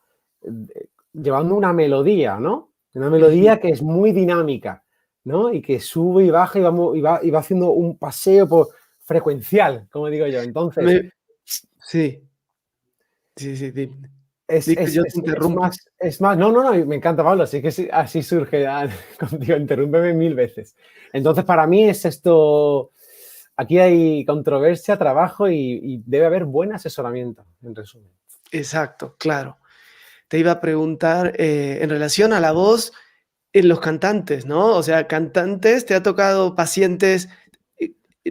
llevando una melodía, ¿no? Una melodía que es muy dinámica, ¿no? Y que sube y baja y va haciendo un paseo frecuencial, como digo yo. Entonces... Sí. Es más, no, me encanta, Pablo, así que así surge, contigo, interrúmpeme 1000 veces. Entonces, para mí es esto, aquí hay controversia, trabajo y debe haber buen asesoramiento, en resumen. Exacto, claro. Te iba a preguntar en relación a la voz en los cantantes, ¿no? O sea, cantantes, ¿te ha tocado pacientes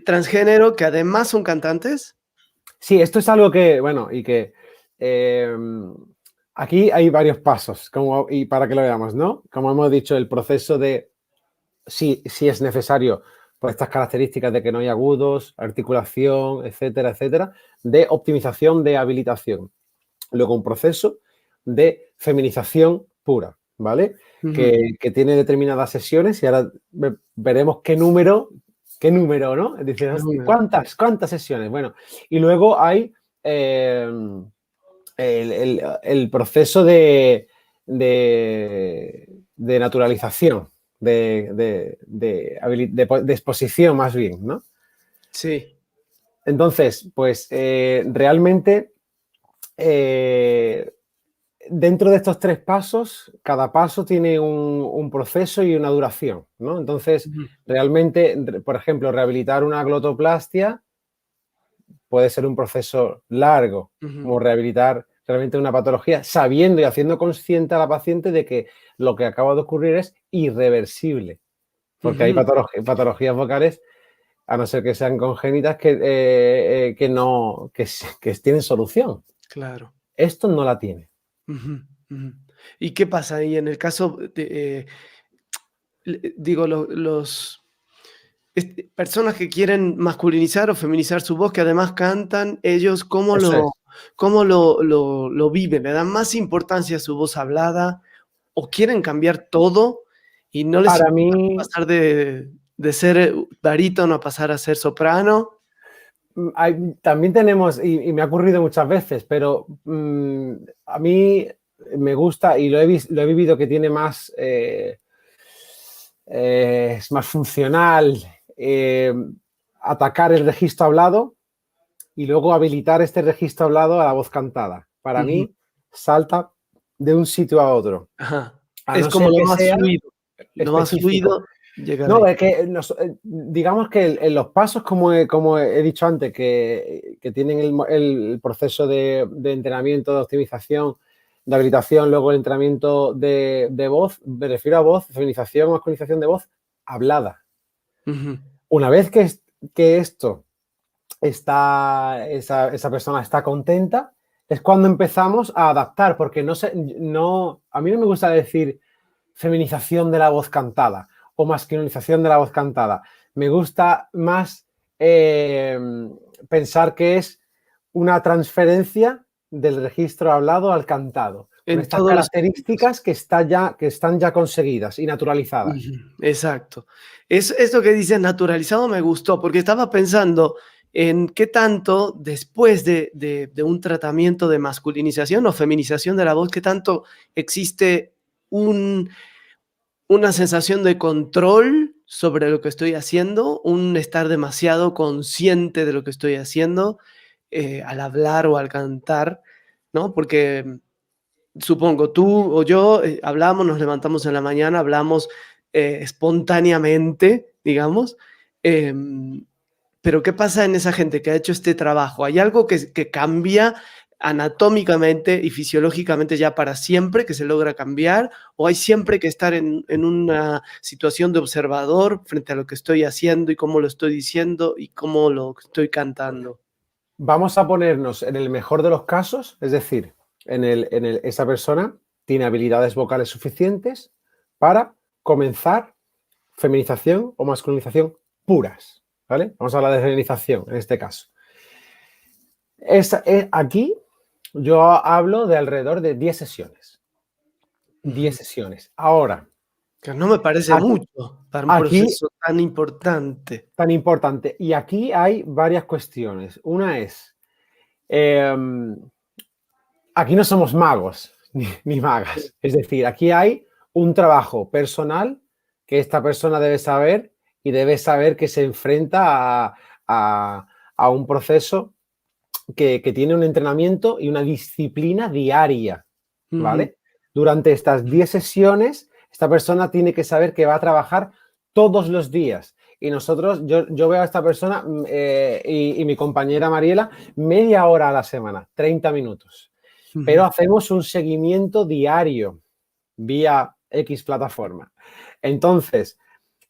transgénero que además son cantantes? Sí, esto es algo que, bueno, y que aquí hay varios pasos, y para que lo veamos, ¿no? Como hemos dicho, el proceso de si es necesario, por estas características de que no hay agudos, articulación, etcétera, etcétera, de optimización de habilitación. Luego un proceso de feminización pura, ¿vale? Que tiene determinadas sesiones y ahora veremos qué número, ¿no? Es decir, ¿cuántas sesiones? Bueno, y luego hay el proceso de naturalización, de exposición más bien, ¿no? Sí. Entonces, pues realmente dentro de estos 3 pasos, cada paso tiene un proceso y una duración, ¿no? Entonces, realmente, por ejemplo, rehabilitar una glotoplastia puede ser un proceso largo, como rehabilitar realmente una patología, sabiendo y haciendo consciente a la paciente de que lo que acaba de ocurrir es irreversible. Porque hay patologías vocales, a no ser que sean congénitas, que tienen solución. Claro. Esto no la tiene. Ujú, ujú. ¿Y qué pasa ahí en el caso de, digo, personas que quieren masculinizar o feminizar su voz, que además cantan, ellos Eso es. cómo lo viven? ¿Le dan más importancia a su voz hablada o quieren cambiar todo y no les Para importa mí, pasar de ser barítono a pasar a ser soprano? también tenemos, y me ha ocurrido muchas veces, pero a mí me gusta y lo he vivido que tiene más, es más funcional atacar el registro hablado y luego habilitar este registro hablado a la voz cantada. Para Ujú, mí, salta de un sitio a otro, ajá. a Es no como ser que sea lo más específico. fluido llegar No, ahí. es que digamos que en los pasos, como he dicho antes, que tienen el proceso de entrenamiento, de optimización, de habilitación, luego el entrenamiento de voz, me refiero a voz, feminización, masculinización de voz hablada. Ujú, Una vez que esto esa persona está contenta, es cuando empezamos a adaptar, porque a mí no me gusta decir feminización de la voz cantada o masculinización de la voz cantada. Me gusta más eh, pensar que es una transferencia del registro hablado al cantado, con en estas todos los sentidos. características que están ya conseguidas y naturalizadas. Ujú, exacto. Esto que dices naturalizado me gustó, porque estaba pensando en qué tanto después de un tratamiento de masculinización o feminización de la voz, qué tanto existe un una sensación de control sobre lo que estoy haciendo, un estar demasiado consciente de lo que estoy haciendo, al hablar o al cantar, ¿no? Porque supongo, tú o yo, hablamos, nos levantamos en la mañana, hablamos, espontáneamente, digamos, em, pero, ¿qué pasa en esa gente que ha hecho este trabajo? ¿Hay algo que cambia anatómicamente y fisiológicamente ya para siempre, que se logra cambiar? ¿O hay siempre que estar en una situación de observador frente a lo que estoy haciendo y cómo lo estoy diciendo y cómo lo estoy cantando? Vamos a ponernos en el mejor de los casos, es decir, esa persona tiene habilidades vocales suficientes para comenzar feminización o masculinización puras, ¿vale? Vamos a hablar de feminización en este caso. Aquí yo hablo de alrededor de 10 sesiones. 10 Ujú. sesiones. Ahora, Que no me parece mucho para un aquí, proceso tan importante. tan importante, y aquí hay varias cuestiones. Una es, eh, aquí no somos magos ni magas. Es decir, aquí hay un trabajo personal que esta persona debe saber y debe saber que se enfrenta a un proceso que tiene un entrenamiento y una disciplina diaria, Ujú, ¿vale? Durante estas 10 sesiones, esta persona tiene que saber que va a trabajar todos los días. Y yo veo a esta persona y mi compañera Mariela media hora a la semana, 30 minutos. Pero ujú, hacemos un seguimiento diario vía X plataforma. Entonces,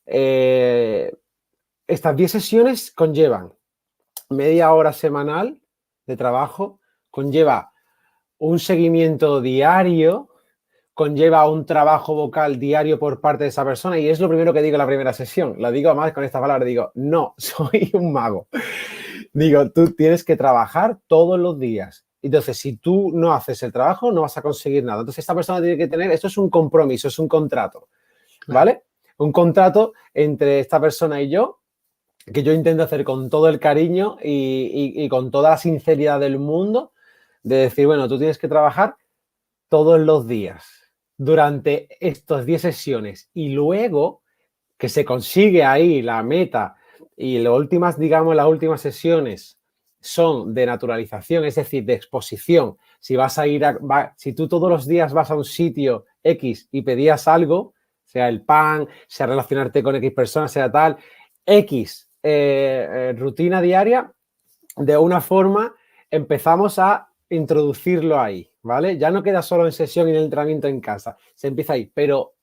eh, estas 10 sesiones conllevan media hora semanal de trabajo, conlleva un seguimiento diario, conlleva un trabajo vocal diario por parte de esa persona y es lo primero que digo en la primera sesión. Lo digo además con esta palabra, digo, no, soy un mago. Digo, tú tienes que trabajar todos los días. Entonces, si tú no haces el trabajo, no vas a conseguir nada. Entonces, esta persona tiene que tener, esto es un compromiso, es un contrato, claro. ¿vale? Un contrato entre esta persona y yo, que yo intento hacer con todo el cariño y con toda la sinceridad del mundo, de decir, bueno, tú tienes que trabajar todos los días durante estas 10 sesiones y luego que se consigue ahí la meta y las últimas sesiones son de naturalización, es decir, de exposición. Si vas a si tú todos los días vas a un sitio X y pedías algo, sea el pan, sea relacionarte con X personas, sea tal, X rutina diaria, de una forma empezamos a introducirlo ahí, ¿vale? Ya no queda solo en sesión y en el entrenamiento en casa, se empieza ahí. Pero,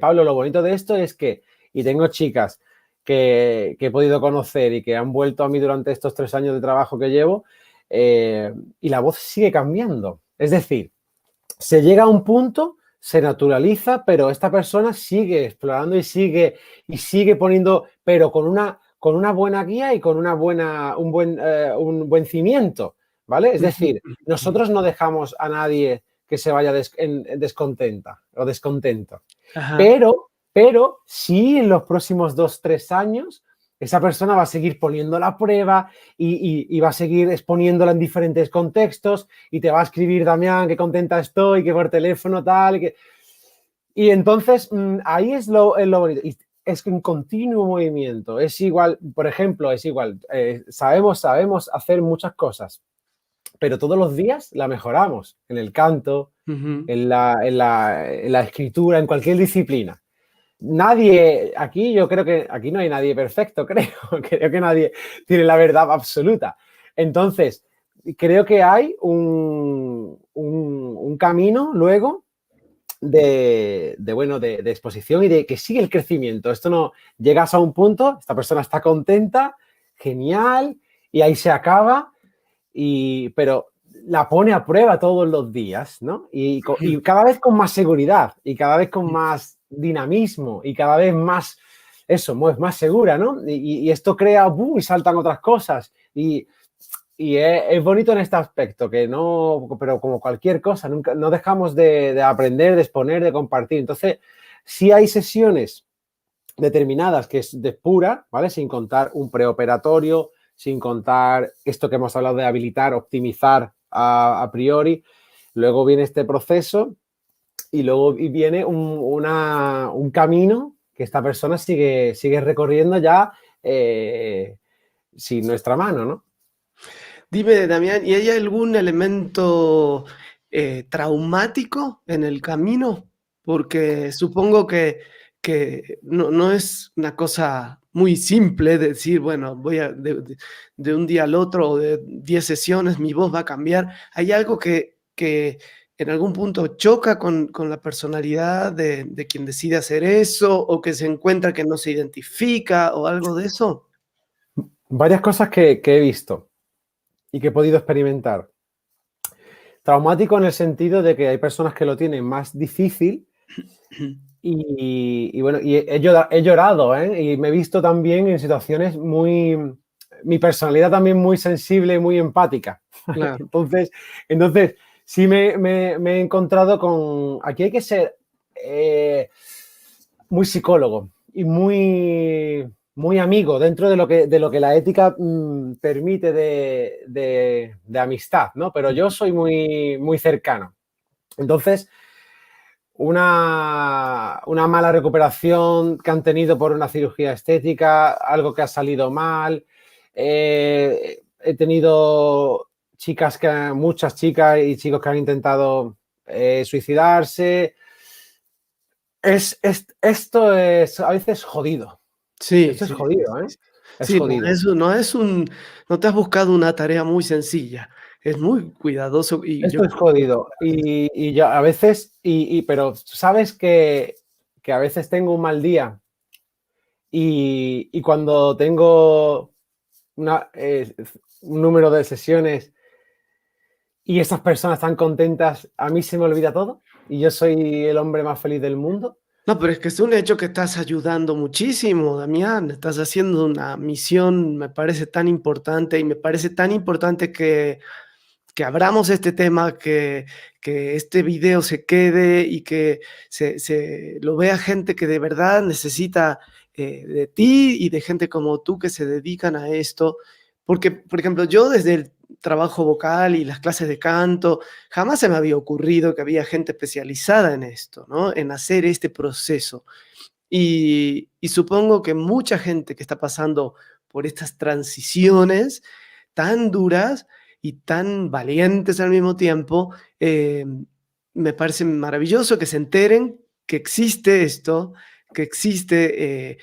Pablo, lo bonito de esto es que, y tengo chicas que he podido conocer y que han vuelto a mí durante estos 3 años de trabajo que llevo, y la voz sigue cambiando. Es decir, se llega a un punto, se naturaliza, pero esta persona sigue explorando y sigue poniendo, pero con una buena guía y con un buen cimiento, ¿vale? Es decir, nosotros no dejamos a nadie que se vaya descontenta o descontento. Ajá. Pero sí en los próximos 2-3 años esa persona va a seguir poniendo la prueba y va a seguir exponiéndola en diferentes contextos y te va a escribir, Damián, qué contenta estoy, que por teléfono tal. Y entonces ahí es lo bonito. Y es un continuo movimiento. Es igual, por ejemplo, sabemos hacer muchas cosas, pero todos los días la mejoramos en el canto, en la escritura, en cualquier disciplina. Nadie, yo creo que aquí no hay nadie perfecto, creo que nadie tiene la verdad absoluta. Entonces, creo que hay un camino luego de exposición y de que sigue el crecimiento. Esto no, llegas a un punto, esta persona está contenta, genial, y ahí se acaba, pero la pone a prueba todos los días, ¿no? Y cada vez con más seguridad y cada vez con más dinamismo y cada vez más, más segura, ¿no? Y esto crea, y saltan otras cosas. Y es bonito en este aspecto, pero como cualquier cosa, nunca, no dejamos de aprender, de exponer, de compartir. Entonces, sí hay sesiones determinadas que es de pura, ¿vale? Sin contar un preoperatorio, sin contar esto que hemos hablado de habilitar, optimizar a priori. Luego viene este proceso y luego viene un camino que esta persona sigue recorriendo ya sin nuestra mano, ¿no? Dime, Damián, ¿y hay algún elemento traumático en el camino? Porque supongo que no es una cosa muy simple decir, bueno, voy de un día al otro o de 10 sesiones, mi voz va a cambiar. ¿Hay algo que en algún punto choca con la personalidad de quien decide hacer eso o que se encuentra que no se identifica o algo de eso? Varias cosas que he visto y que he podido experimentar. Traumático en el sentido de que hay personas que lo tienen más difícil y bueno, y he llorado, ¿eh? Y me he visto también en situaciones mi personalidad también muy sensible y muy empática. Claro. Entonces sí me he encontrado aquí hay que ser muy psicólogo y muy amigo dentro de lo que la ética permite de amistad, ¿no? Pero yo soy muy cercano. Entonces, una mala recuperación que han tenido por una cirugía estética, algo que ha salido mal. He tenido muchas chicas y chicos que han intentado suicidarse. Esto es a veces jodido. Sí, Esto es sí, jodido, ¿eh? Es sí, jodido. no te has buscado una tarea muy sencilla, es muy cuidadoso y Esto es jodido. Y yo a veces, pero sabes que a veces tengo un mal día y cuando tengo un número de sesiones y estas personas están contentas, a mí se me olvida todo y yo soy el hombre más feliz del mundo. No, pero es que es un hecho que estás ayudando muchísimo, Damián, estás haciendo una misión, me parece tan importante y me parece tan importante que abramos este tema, que este video se quede y que se lo vea gente que de verdad necesita de ti y de gente como tú que se dedican a esto. Porque, por ejemplo, yo desde el trabajo vocal y las clases de canto, jamás se me había ocurrido que había gente especializada en esto, ¿no? En hacer este proceso. Y supongo que mucha gente que está pasando por estas transiciones tan duras y tan valientes al mismo tiempo, me parece maravilloso que se enteren que existe esto, que existe,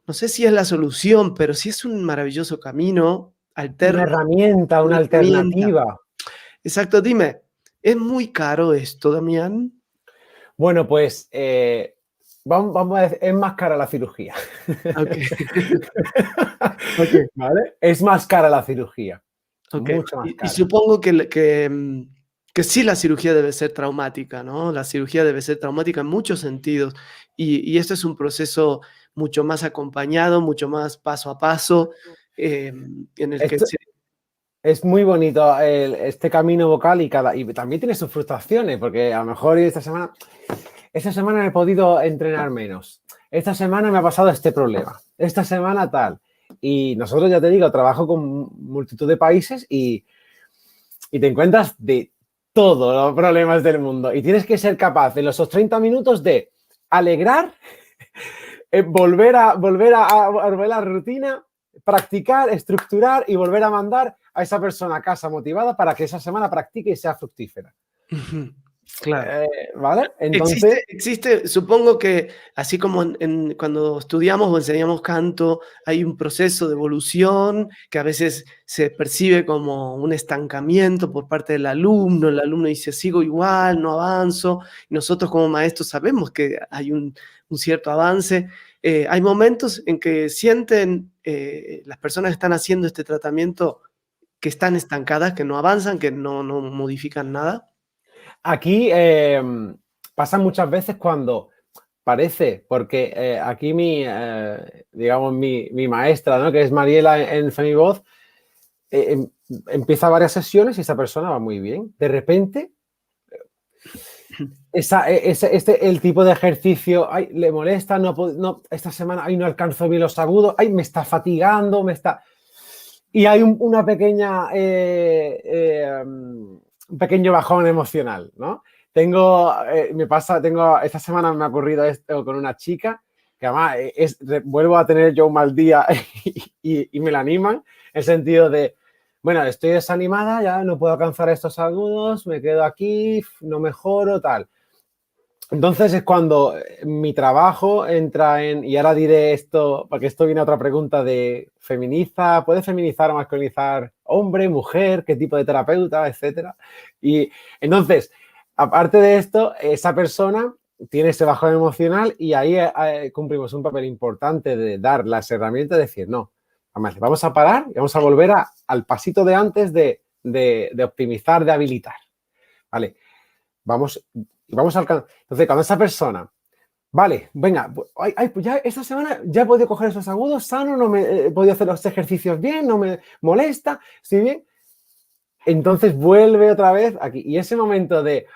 no sé si es la solución, pero sí es un maravilloso camino Una alterno, herramienta, una una herramienta. alternativa. Exacto, dime, ¿es muy caro esto, Damián? Bueno, pues vamos a decir, es más cara la cirugía. Ok. Ok. ¿Vale? Es más cara la cirugía. Ok, Mucho más y cara. supongo que Que sí, la cirugía debe ser traumática, ¿no? La cirugía debe ser traumática en muchos sentidos y esto es un proceso mucho más acompañado, mucho más paso a paso, en el que Esto se es muy bonito este camino vocal y también tiene sus frustraciones, porque a lo mejor esta semana he podido entrenar menos. Esta semana me ha pasado este problema. Esta semana tal. Y nosotros, ya te digo, trabajo con multitud de países y te encuentras de todos los problemas del mundo. Y tienes que ser capaz en esos 30 minutos de alegrar, volver a la rutina, practicar, estructurar y volver a mandar a esa persona a casa motivada para que esa semana practique y sea fructífera. Ujú, claro. ¿Vale? Entonces, Existe, supongo que así como cuando estudiamos o enseñamos canto, hay un proceso de evolución que a veces se percibe como un estancamiento por parte del alumno. El alumno dice, sigo igual, no avanzo. Y nosotros como maestros sabemos que hay un cierto avance. Hay momentos en que sienten las personas que están haciendo este tratamiento que están estancadas, que no avanzan, que no modifican nada. aquí pasa muchas veces cuando parece, porque aquí digamos, mi maestra, ¿no? Que es Mariela en Femivoz, empieza varias sesiones y esa persona va muy bien. De repente, el tipo de ejercicio, ay, le molesta, no, esta semana, ay, no alcanzo bien los agudos, ay, me está fatigando, Y hay un pequeño bajón emocional, ¿no? Esta semana me ha ocurrido esto con una chica que además vuelvo a tener yo un mal día y me la animan, en el sentido de, bueno, estoy desanimada, ya no puedo alcanzar estos agudos, me quedo aquí, no mejoro, tal. Entonces es cuando mi trabajo entra y ahora diré esto, porque esto viene a otra pregunta de ¿puede feminizar o masculinizar hombre, mujer, qué tipo de terapeuta, etcétera? Y entonces, aparte de esto, esa persona tiene ese bajón emocional y ahí cumplimos un papel importante de dar las herramientas, de decir, no, vamos a parar y vamos a volver al pasito de antes de optimizar, de habilitar, ¿vale? Vamos a alcanzar. Entonces, cuando esa persona, vale, venga, pues ya esta semana ya he podido coger esos agudos sano, he podido hacer los ejercicios bien, no me molesta, estoy bien. Entonces vuelve otra vez aquí. Y ese momento de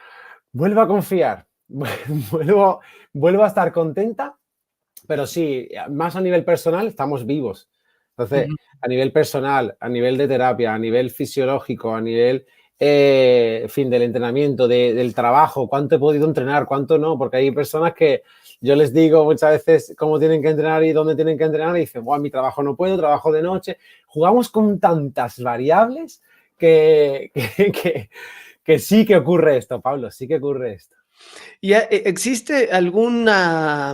vuelvo a confiar, vuelvo a estar contenta, pero sí, más a nivel personal, estamos vivos. Entonces, a nivel personal, a nivel de terapia, a nivel fisiológico, a nivel del entrenamiento, del trabajo, cuánto he podido entrenar, cuánto no, porque hay personas que yo les digo muchas veces cómo tienen que entrenar y dónde tienen que entrenar y dicen, bueno, mi trabajo no puedo, trabajo de noche. Jugamos con tantas variables que sí que ocurre esto, Pablo, sí que ocurre esto. ¿Y existe alguna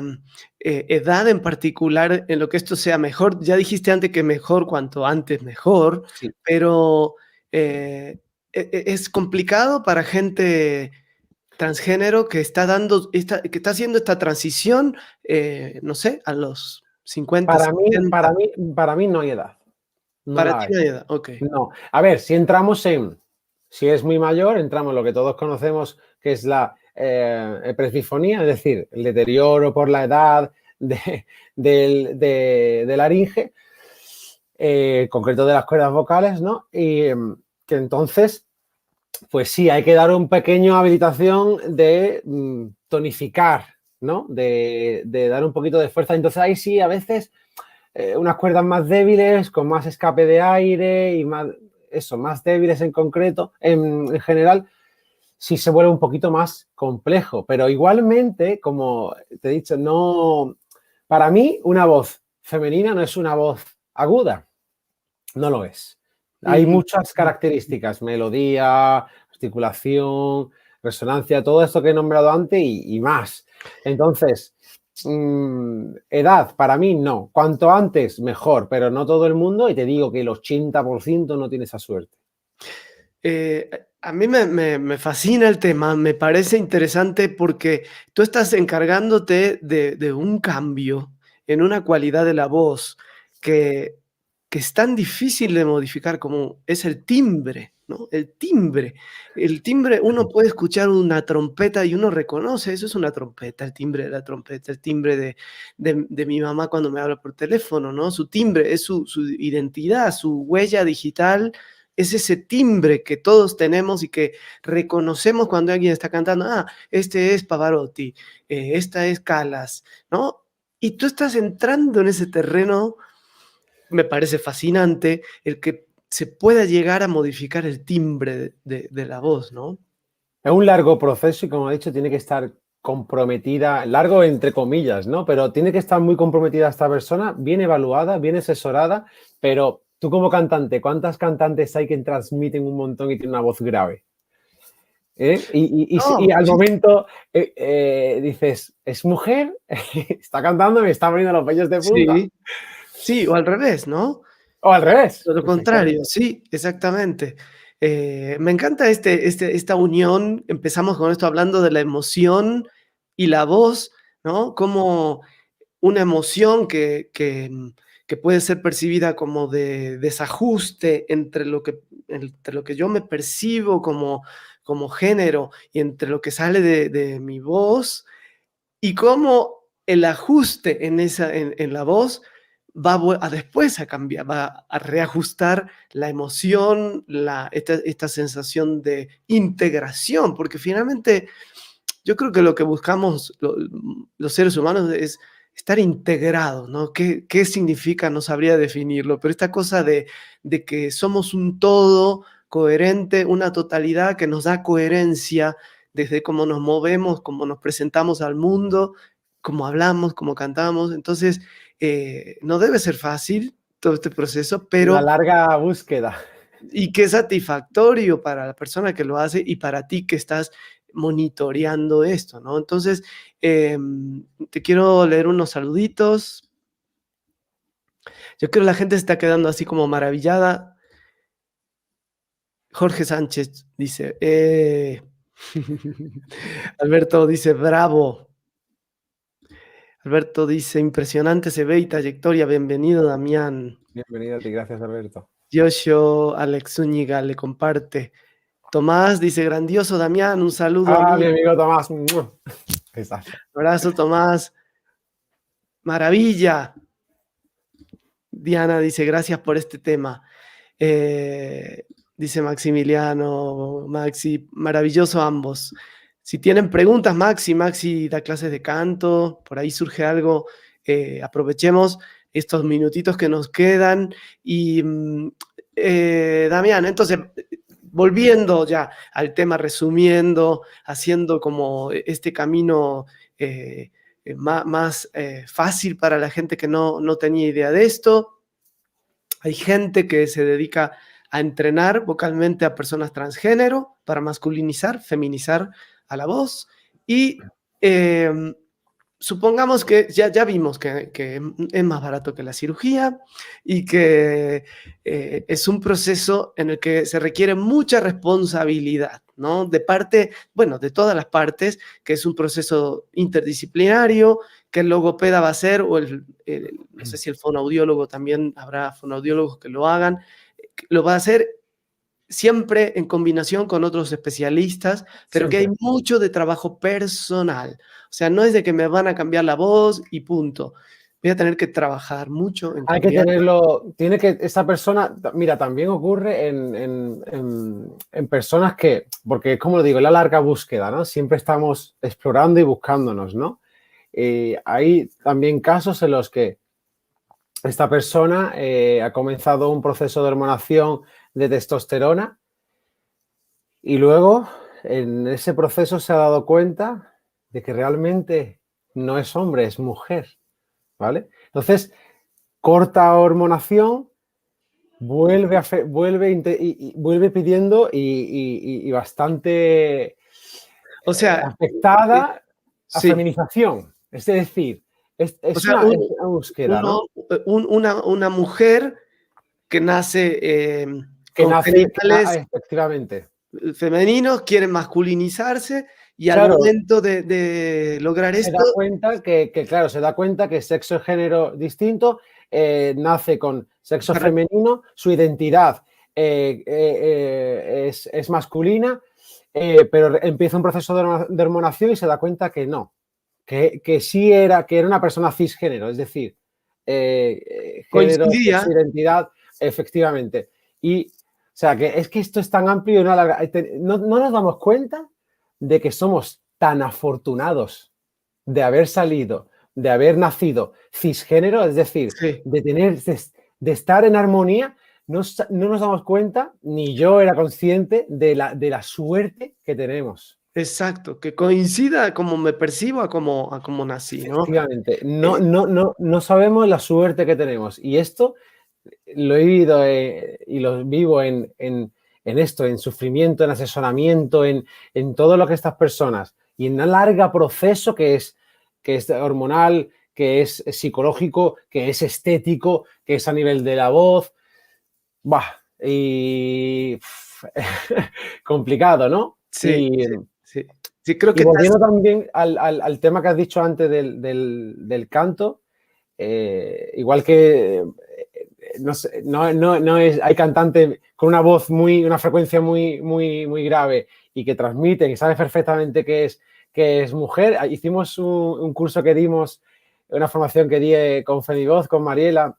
edad en particular en lo que esto sea mejor? Ya dijiste antes que mejor cuanto antes mejor, Sí. pero es complicado para gente transgénero que está que está haciendo esta transición, no sé, a los 50, Para mí, 60. para mí, para mí no hay edad. No Para la ti hay. no hay edad, ok. No. A ver, si es muy mayor, entramos en lo que todos conocemos, que es la presbifonía, es decir, el deterioro por la edad de la laringe, concreto de las cuerdas vocales, ¿no? Y que entonces, pues sí, hay que dar un pequeño habilitación de tonificar, ¿no? De dar un poquito de fuerza. Entonces ahí sí, a veces unas cuerdas más débiles, con más escape de aire y más débiles en concreto, en general, sí se vuelve un poquito más complejo. Pero igualmente, como te he dicho, no. Para mí, una voz femenina no es una voz aguda. No lo es. Hay muchas características, melodía, articulación, resonancia, todo esto que he nombrado antes y más. Entonces, edad, para mí no. Cuanto antes, mejor, pero no todo el mundo y te digo que el 80% no tiene esa suerte. A mí me fascina el tema, me parece interesante porque tú estás encargándote de un cambio en una cualidad de la voz que es tan difícil de modificar como es el timbre. ¿no? El timbre. El timbre, uno puede escuchar una trompeta y uno reconoce, eso es una trompeta, el timbre de la trompeta, el timbre de mi mamá cuando me habla por teléfono, ¿no? Su timbre es su identidad, su huella digital, es ese timbre que todos tenemos y que reconocemos cuando alguien está cantando, este es Pavarotti, esta es Callas, ¿no? Y tú estás entrando en ese terreno, me parece fascinante, el que se pueda llegar a modificar el timbre de la voz, ¿no? Es un largo proceso y, como he dicho, tiene que estar comprometida, largo entre comillas, ¿no? Pero tiene que estar muy comprometida esta persona, bien evaluada, bien asesorada, pero tú como cantante, ¿cuántas cantantes hay que transmiten un montón y tienen una voz grave? Y al momento dices, ¿es mujer? ¿Está cantando? ¿Me está poniendo los vellos de punta? Sí, sí, o al revés, ¿no? O al revés. O lo contrario, sí, exactamente. Me encanta esta unión. Empezamos con esto hablando de la emoción y la voz, ¿no? Como una emoción que puede ser percibida como de desajuste entre lo que yo me percibo como género y entre lo que sale de mi voz, y cómo el ajuste en la voz va a después a cambiar, va a reajustar la emoción, esta sensación de integración, porque finalmente yo creo que lo que buscamos los seres humanos es estar integrados, ¿no? ¿Qué significa? No sabría definirlo, pero esta cosa de que somos un todo coherente, una totalidad que nos da coherencia desde cómo nos movemos, cómo nos presentamos al mundo, cómo hablamos, cómo cantamos. Entonces, no debe ser fácil todo este proceso, Una pero larga búsqueda. y qué satisfactorio para la persona que lo hace y para ti que estás monitoreando esto, ¿no? Entonces, te quiero leer unos saluditos. Yo creo que la gente se está quedando así como maravillada. Jorge Sánchez dice, Alberto dice, bravo. Alberto dice, impresionante se ve y trayectoria. Bienvenido, Damián. Bienvenido a ti, gracias, Alberto. Yoshio Alex Zúñiga le comparte. Tomás dice, grandioso, Damián, un saludo, Mi amigo. amigo Tomás. Exacto. Abrazo, Tomás. Maravilla. Diana dice, gracias por este tema. Dice Maximiliano, Maxi, maravilloso ambos. Si tienen preguntas, Maxi da clases de canto, por ahí surge algo, aprovechemos estos minutitos que nos quedan. Y Damián, entonces, volviendo ya al tema, resumiendo, haciendo como este camino más fácil para la gente que no tenía idea de esto. Hay gente que se dedica a entrenar vocalmente a personas transgénero para masculinizar, feminizar a la voz. Y supongamos que ya vimos que es más barato que la cirugía y que es un proceso en el que se requiere mucha responsabilidad, ¿no? De parte, bueno, de todas las partes, que es un proceso interdisciplinario, que el logopeda va a hacer, o no sé si el fonoaudiólogo, también habrá fonoaudiólogos que lo hagan, lo va a hacer siempre en combinación con otros especialistas, pero que hay mucho de trabajo personal. O sea, no es de que me van a cambiar la voz y punto. Voy a tener que trabajar mucho en Hay que cambiar. tenerlo, tiene que, esa persona, mira, también ocurre en personas que, porque es como lo digo, la larga búsqueda, ¿no? Siempre estamos explorando y buscándonos, ¿no? Hay también casos en los que esta persona ha comenzado un proceso de hormonación de testosterona y luego en ese proceso se ha dado cuenta de que realmente no es hombre, es mujer, ¿vale? Entonces, corta hormonación, vuelve pidiendo y bastante O sea, afectada a sí. feminización. Es decir, es O sea, una búsqueda, ¿no? una mujer que nace Que con nace, genitales efectivamente. femeninos, quiere masculinizarse y al Claro, momento de lograr se esto, da cuenta claro, se da cuenta que sexo y género distinto, nace con sexo para- femenino, su identidad es masculina, pero empieza un proceso de hormonación y se da cuenta que no, que sí que era una persona cisgénero, es decir, género, Coincidía. sexo, identidad, efectivamente. Y, o sea, que es que esto es tan amplio y no nos damos cuenta de que somos tan afortunados de haber salido, de haber nacido cisgénero, es decir, Sí. de estar en armonía. No nos damos cuenta, ni yo era consciente de la suerte que tenemos. Exacto, que coincida como me percibo a como nací, ¿no? Efectivamente, no sabemos la suerte que tenemos. Y esto lo he vivido y lo vivo en esto, en sufrimiento, en asesoramiento, en todo lo que estas personas, y en un largo proceso que es hormonal, que es psicológico, que es estético, que es a nivel de la voz. Bah, y complicado, ¿no? Sí, sí, sí. Sí, creo Y que volviendo también al tema que has dicho antes del canto, igual que no sé, no es, hay cantantes con una voz una frecuencia muy grave y que transmiten y sabes perfectamente que es mujer. Hicimos un curso que dimos, una formación que di con Fenivoz, con Mariela,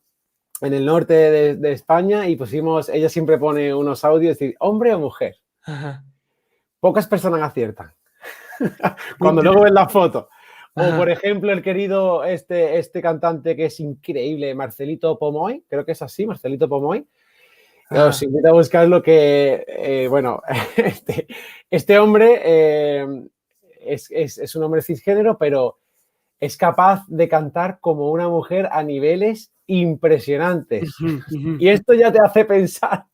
en el norte de España, y pusimos, ella siempre pone unos audios, decir, hombre o mujer. ajá, Pocas personas aciertan. muy Cuando luego interesante. ven la foto. O, Ajá, por ejemplo, el querido este cantante que es increíble, Marcelito Pomoy, creo que es así, Marcelito Pomoy. Os ajá. invito a buscarlo que, bueno, este hombre es un hombre cisgénero, pero es capaz de cantar como una mujer a niveles impresionantes. Ujú, ujú. Y esto ya te hace pensar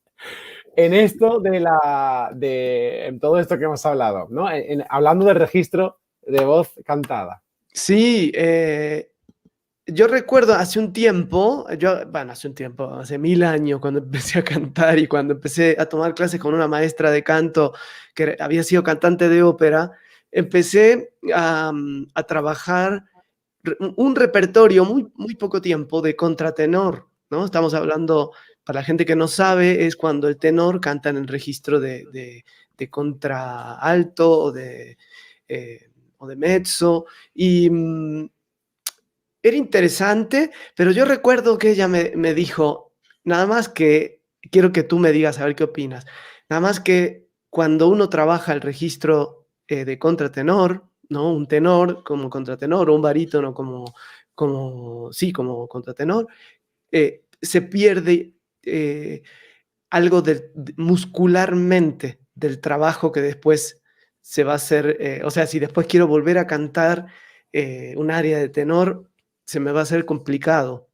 en esto en todo esto que hemos hablado, ¿no? Hablando del registro de voz cantada. Sí, yo recuerdo hace un tiempo, hace 1000 años, cuando empecé a cantar y cuando empecé a tomar clases con una maestra de canto que había sido cantante de ópera, empecé a trabajar un repertorio muy poco tiempo de contratenor, ¿no? Estamos hablando, para la gente que no sabe, es cuando el tenor canta en el registro de contraalto eh, o de mezzo. Y era interesante, pero yo recuerdo que ella me dijo, nada más que, quiero que tú me digas a ver qué opinas, nada más que cuando uno trabaja el registro de contratenor, ¿no? Un tenor como contratenor o un barítono como contratenor, se pierde algo muscularmente del trabajo que después se va a hacer. O sea, si después quiero volver a cantar un área de tenor, se me va a hacer complicado.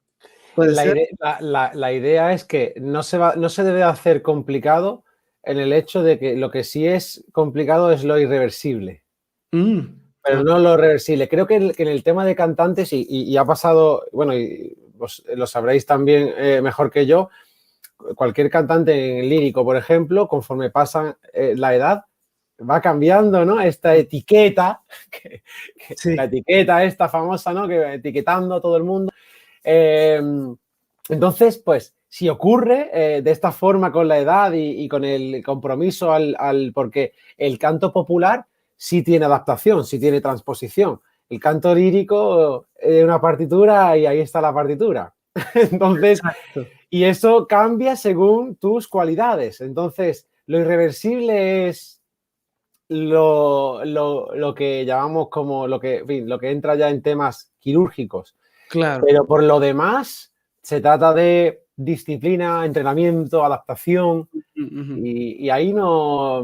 ¿Puede ser? La idea es que no se debe hacer complicado en el hecho de que lo que sí es complicado es lo irreversible, pero Ah, no lo reversible. Creo que en el tema de cantantes, y ha pasado, bueno, y vos lo sabréis también mejor que yo, cualquier cantante en lírico, por ejemplo, conforme pasa la edad, va cambiando, ¿no? Esta etiqueta, la sí. etiqueta esta famosa, ¿no? Que etiquetando a todo el mundo. Eh, entonces, pues, si ocurre de esta forma con la edad y con el compromiso porque el canto popular sí tiene adaptación, sí tiene transposición. El canto lírico es una partitura y ahí está la partitura. Entonces, Exacto. y eso cambia según tus cualidades. Entonces, lo irreversible es lo que llamamos como en fin, lo que entra ya en temas quirúrgicos. Claro. Pero por lo demás, se trata de disciplina, entrenamiento, adaptación. Ujú. Y ahí no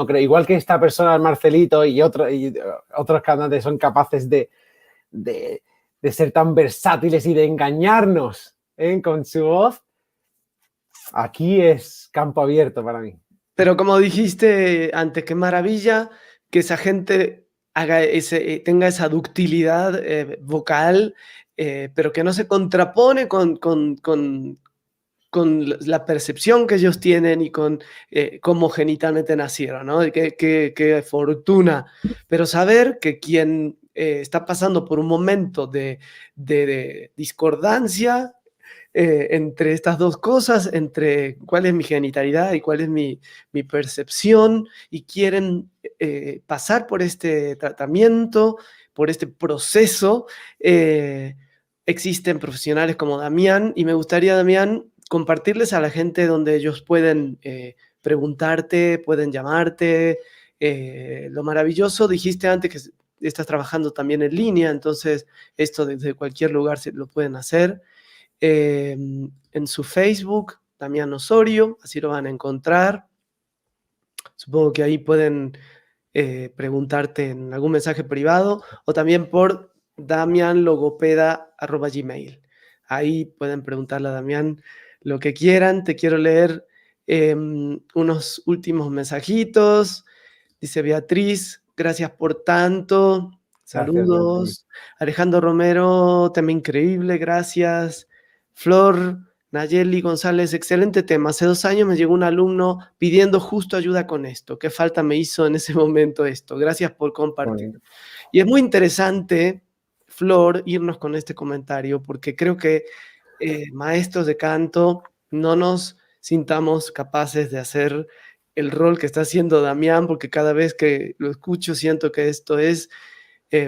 creo. Igual que esta persona, el Marcelito, y otros cantantes son capaces de, de ser tan versátiles y de engañarnos con su voz, aquí es campo abierto para mí. Pero como dijiste antes, qué maravilla que esa gente tenga esa ductilidad vocal, pero que no se contrapone con la percepción que ellos tienen y con cómo genitalmente nacieron, ¿no? Qué fortuna. Pero saber que quien está pasando por un momento de discordancia entre estas dos cosas, entre cuál es mi genitalidad y cuál es mi percepción, y quieren pasar por este tratamiento, por este proceso. Existen profesionales como Damián, y me gustaría, Damián, compartirles a la gente donde ellos pueden preguntarte, pueden llamarte. Lo maravilloso, dijiste antes que estás trabajando también en línea, entonces esto desde cualquier lugar se lo pueden hacer. En su Facebook, Damián Osorio, así lo van a encontrar. Supongo que ahí pueden preguntarte en algún mensaje privado, o también por damianlogopeda@gmail. Ahí pueden preguntarle a Damián lo que quieran. Te quiero leer unos últimos mensajitos. Dice Beatriz, gracias por tanto. Gracias, Beatriz. Saludos. Alejandro Romero, tema increíble, gracias. Flor Nayeli González, excelente tema. Hace 2 años me llegó un alumno pidiendo justo ayuda con esto. ¿Qué falta me hizo en ese momento esto? Gracias por compartir. Bueno. Y es muy interesante, Flor, irnos con este comentario, porque creo que maestros de canto no nos sintamos capaces de hacer el rol que está haciendo Damián, porque cada vez que lo escucho siento que esto es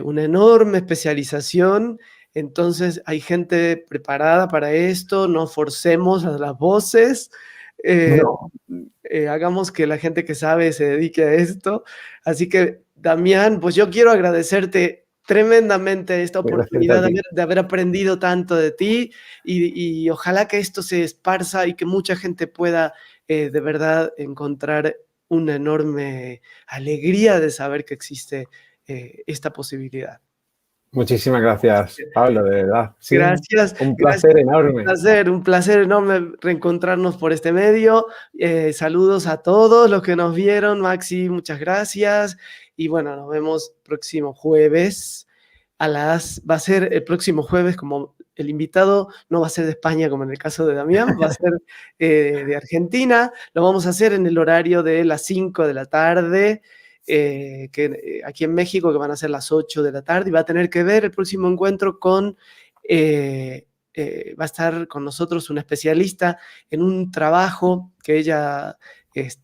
una enorme especialización. Entonces hay gente preparada para esto, no forcemos a las voces, No. hagamos que la gente que sabe se dedique a esto. Así que, Damián, pues yo quiero agradecerte tremendamente esta Gracias a oportunidad ti. de haber aprendido tanto de ti, y ojalá que esto se esparza y que mucha gente pueda de verdad encontrar una enorme alegría de saber que existe esta posibilidad. Muchísimas gracias, Pablo, de verdad. Sí, Gracias. un placer enorme. Un placer enorme reencontrarnos por este medio. Saludos a todos los que nos vieron. Maxi, muchas gracias. Y bueno, nos vemos próximo jueves va a ser el próximo jueves, como el invitado no va a ser de España como en el caso de Damián, va a ser de Argentina. Lo vamos a hacer en el horario de las 5 de la tarde. Aquí en México, que van a ser las 8 de la tarde, y va a tener que ver el próximo encuentro con, va a estar con nosotros una especialista en un trabajo que ella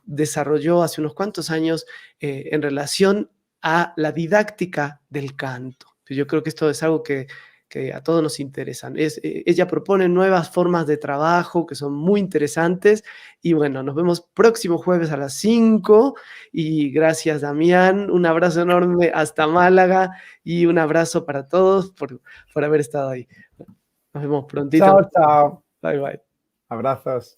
desarrolló hace unos cuantos años en relación a la didáctica del canto. Yo creo que esto es algo que a todos nos interesa. Ella propone nuevas formas de trabajo que son muy interesantes. Y bueno, nos vemos próximo jueves a las 5. Y gracias, Damián. Un abrazo enorme hasta Málaga y un abrazo para todos por haber estado ahí. Nos vemos prontito. Chao, chao. Bye, bye. Abrazos.